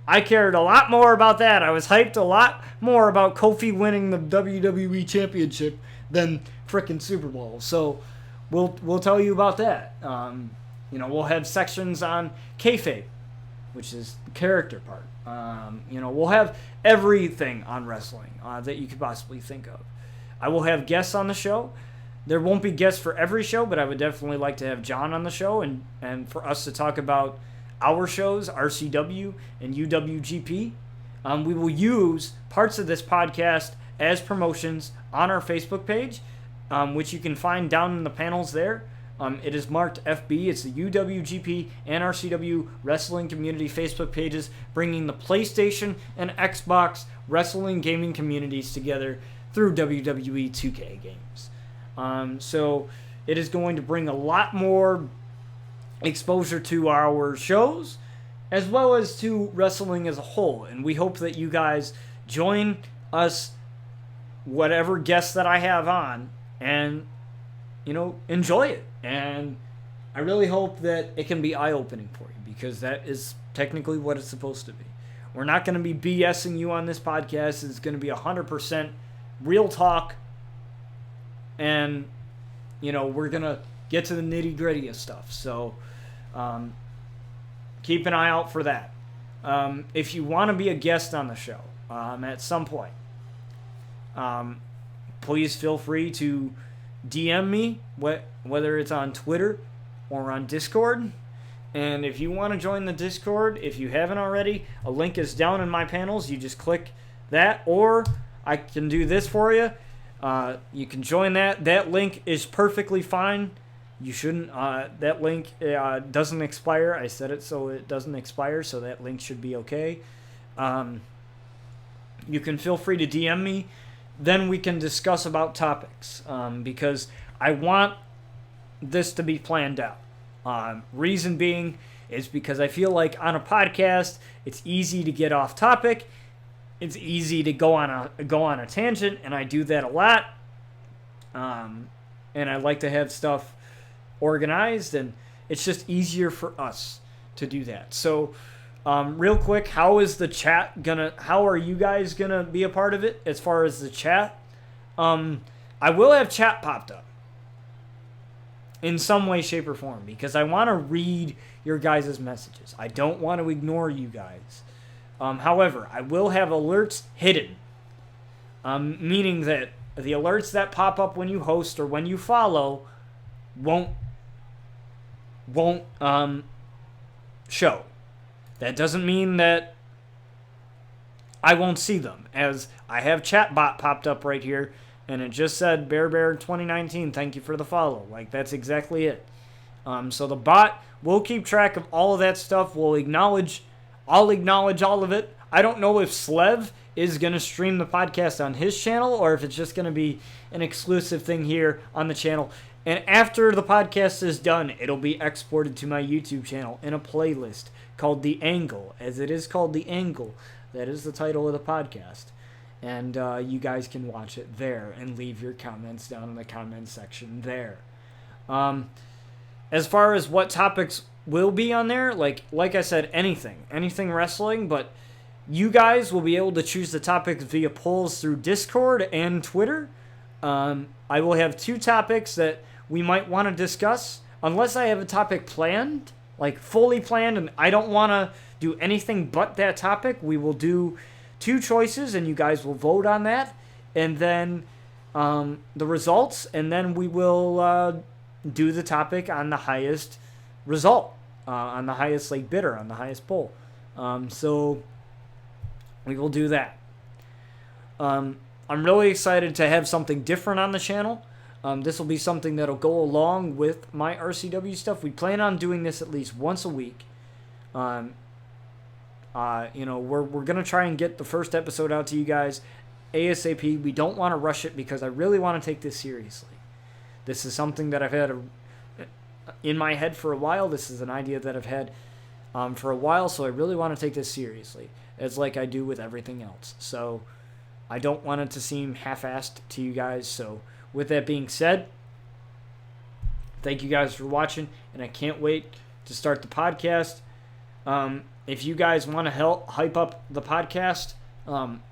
I cared a lot more about that. I was hyped a lot more about Kofi winning the WWE Championship than frickin' Super Bowl. So we'll tell you about that. We'll have sections on kayfabe, which is the character part. We'll have everything on wrestling that you could possibly think of. I will have guests on the show. There won't be guests for every show, but I would definitely like to have John on the show and for us to talk about our shows, RCW and UWGP. We will use parts of this podcast as promotions on our Facebook page, which you can find down in the panels there. It is marked FB. It's the UWGP and RCW Wrestling Community Facebook pages, bringing the PlayStation and Xbox wrestling gaming communities together through WWE 2K games. So it is going to bring a lot more exposure to our shows, as well as to wrestling as a whole. And we hope that you guys join us, whatever guests that I have on, and enjoy it. And I really hope that it can be eye-opening for you, because that is technically what it's supposed to be. We're not going to be BSing you on this podcast. It's going to be 100% real talk. And, we're going to get to the nitty-gritty of stuff. So, keep an eye out for that. If you want to be a guest on the show at some point, please feel free to DM me, whether it's on Twitter or on Discord. And if you want to join the Discord, if you haven't already, a link is down in my panels. You just click that, or I can do this for you. You can join that. That link is perfectly fine. You shouldn't. That link doesn't expire. I set it so it doesn't expire, so that link should be okay. You can feel free to DM me. Then we can discuss about topics, because I want this to be planned out. Reason being is because I feel like on a podcast, it's easy to get off topic. It's easy to go on a tangent, and I do that a lot. And I like to have stuff organized, and it's just easier for us to do that. So, real quick, how are you guys gonna be a part of it as far as the chat? I will have chat popped up in some way, shape, or form, because I want to read your guys' messages. I don't want to ignore you guys. However, I will have alerts hidden, meaning that the alerts that pop up when you host or when you follow won't show. That doesn't mean that I won't see them, as I have chatbot popped up right here, and it just said Bear 2019, thank you for the follow. Like, that's exactly it. So the bot will keep track of all of that stuff. I'll acknowledge all of it. I don't know if Slev is going to stream the podcast on his channel, or if it's just going to be an exclusive thing here on the channel. And after the podcast is done, it'll be exported to my YouTube channel in a playlist called The Angle, as it is called The Angle. That is the title of the podcast. And you guys can watch it there and leave your comments down in the comment section there. As far as what topics will be on there, like I said, anything wrestling, but you guys will be able to choose the topics via polls through Discord and Twitter. I will have 2 topics that we might want to discuss, unless I have a topic planned, like fully planned, and I don't want to do anything but that topic. We will do 2 choices, and you guys will vote on that, and then the results, and then we will do the topic on the highest result, on the highest bidder, on the highest poll. So we will do that. I'm really excited to have something different on the channel. This will be something that'll go along with my RCW stuff. We plan on doing this at least once a week. We're gonna try and get the first episode out to you guys ASAP. We don't want to rush it, because I really want to take this seriously. This is something that I've had in my head for a while. This is an idea that I've had for a while, so I really want to take this seriously, as like I do with everything else. So I don't want it to seem half-assed to you guys. So with that being said, thank you guys for watching, and I can't wait to start the podcast. If you guys want to help hype up the podcast,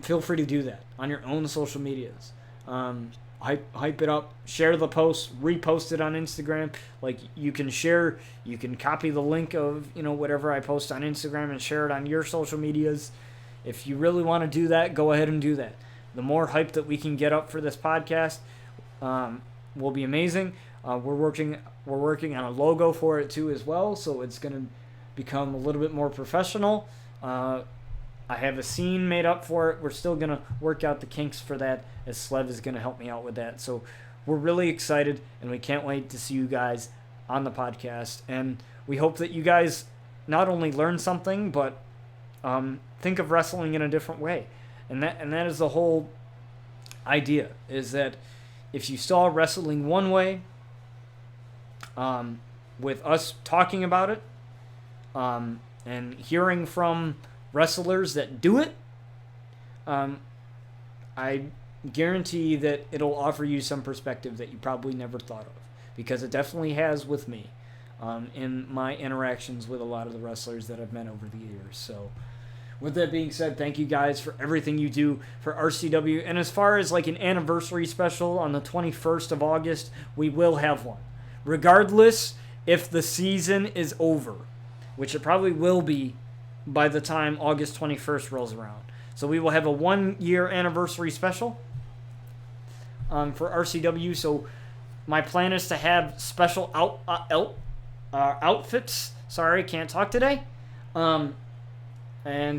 feel free to do that on your own social medias. Hype it up, share the post, repost it on Instagram. Like, you can share, you can copy the link of, whatever I post on Instagram and share it on your social medias. If you really want to do that, go ahead and do that. The more hype that we can get up for this podcast will be amazing. We're working on a logo for it too as well, so it's going to become a little bit more professional. I have a scene made up for it. We're still going to work out the kinks for that, as Slev is going to help me out with that. So we're really excited, and we can't wait to see you guys on the podcast. And we hope that you guys not only learn something, but think of wrestling in a different way. And that is the whole idea, is that if you saw wrestling one way, with us talking about it, and hearing from wrestlers that do it, I guarantee that it'll offer you some perspective that you probably never thought of, because it definitely has with me in my interactions with a lot of the wrestlers that I've met over the years. So with that being said, thank you guys for everything you do for RCW. And as far as like an anniversary special on the 21st of August, we will have one. Regardless if the season is over, which it probably will be by the time August 21st rolls around. So we will have a 1-year anniversary special for RCW. So my plan is to have special outfits. Sorry, can't talk today. And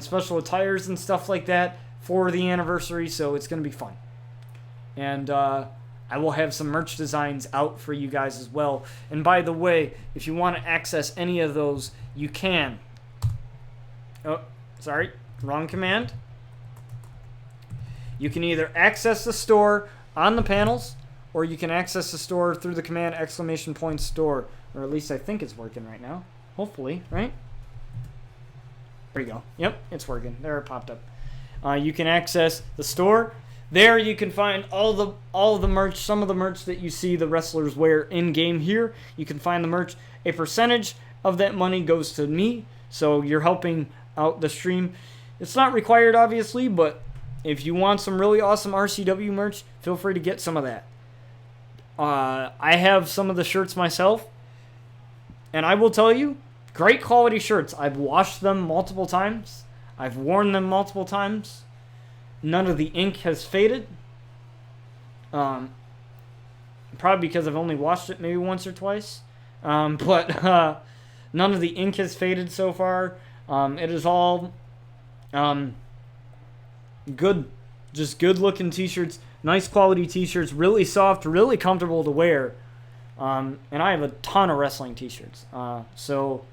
special attires and stuff like that for the anniversary. So it's going to be fun. And I will have some merch designs out for you guys as well. And by the way, if you want to access any of those, you can. Oh, sorry, wrong command. You can either access the store on the panels, or you can access the store through the command !store, or at least I think it's working right now. Hopefully, right? There you go. Yep, it's working. There it popped up. You can access the store. There you can find all the merch, some of the merch that you see the wrestlers wear in game here. You can find the merch. A percentage of that money goes to me, so you're helping out the stream. It's not required, obviously, but if you want some really awesome RCW merch, feel free to get some of that. I have some of the shirts myself, and I will tell you, great quality shirts. I've washed them multiple times. I've worn them multiple times. None of the ink has faded. Probably because I've only washed it maybe once or twice. But none of the ink has faded so far. It is all good. Just good looking t-shirts. Nice quality t-shirts. Really soft. Really comfortable to wear. And I have a ton of wrestling t-shirts. So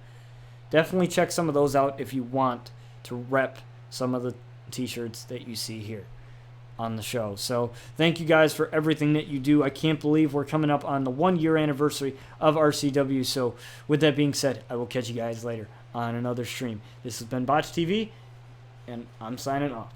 definitely check some of those out if you want to rep some of the t-shirts that you see here on the show. So thank you guys for everything that you do. I can't believe we're coming up on the 1-year anniversary of RCW. So with that being said, I will catch you guys later on another stream. This has been Botch TV, and I'm signing off.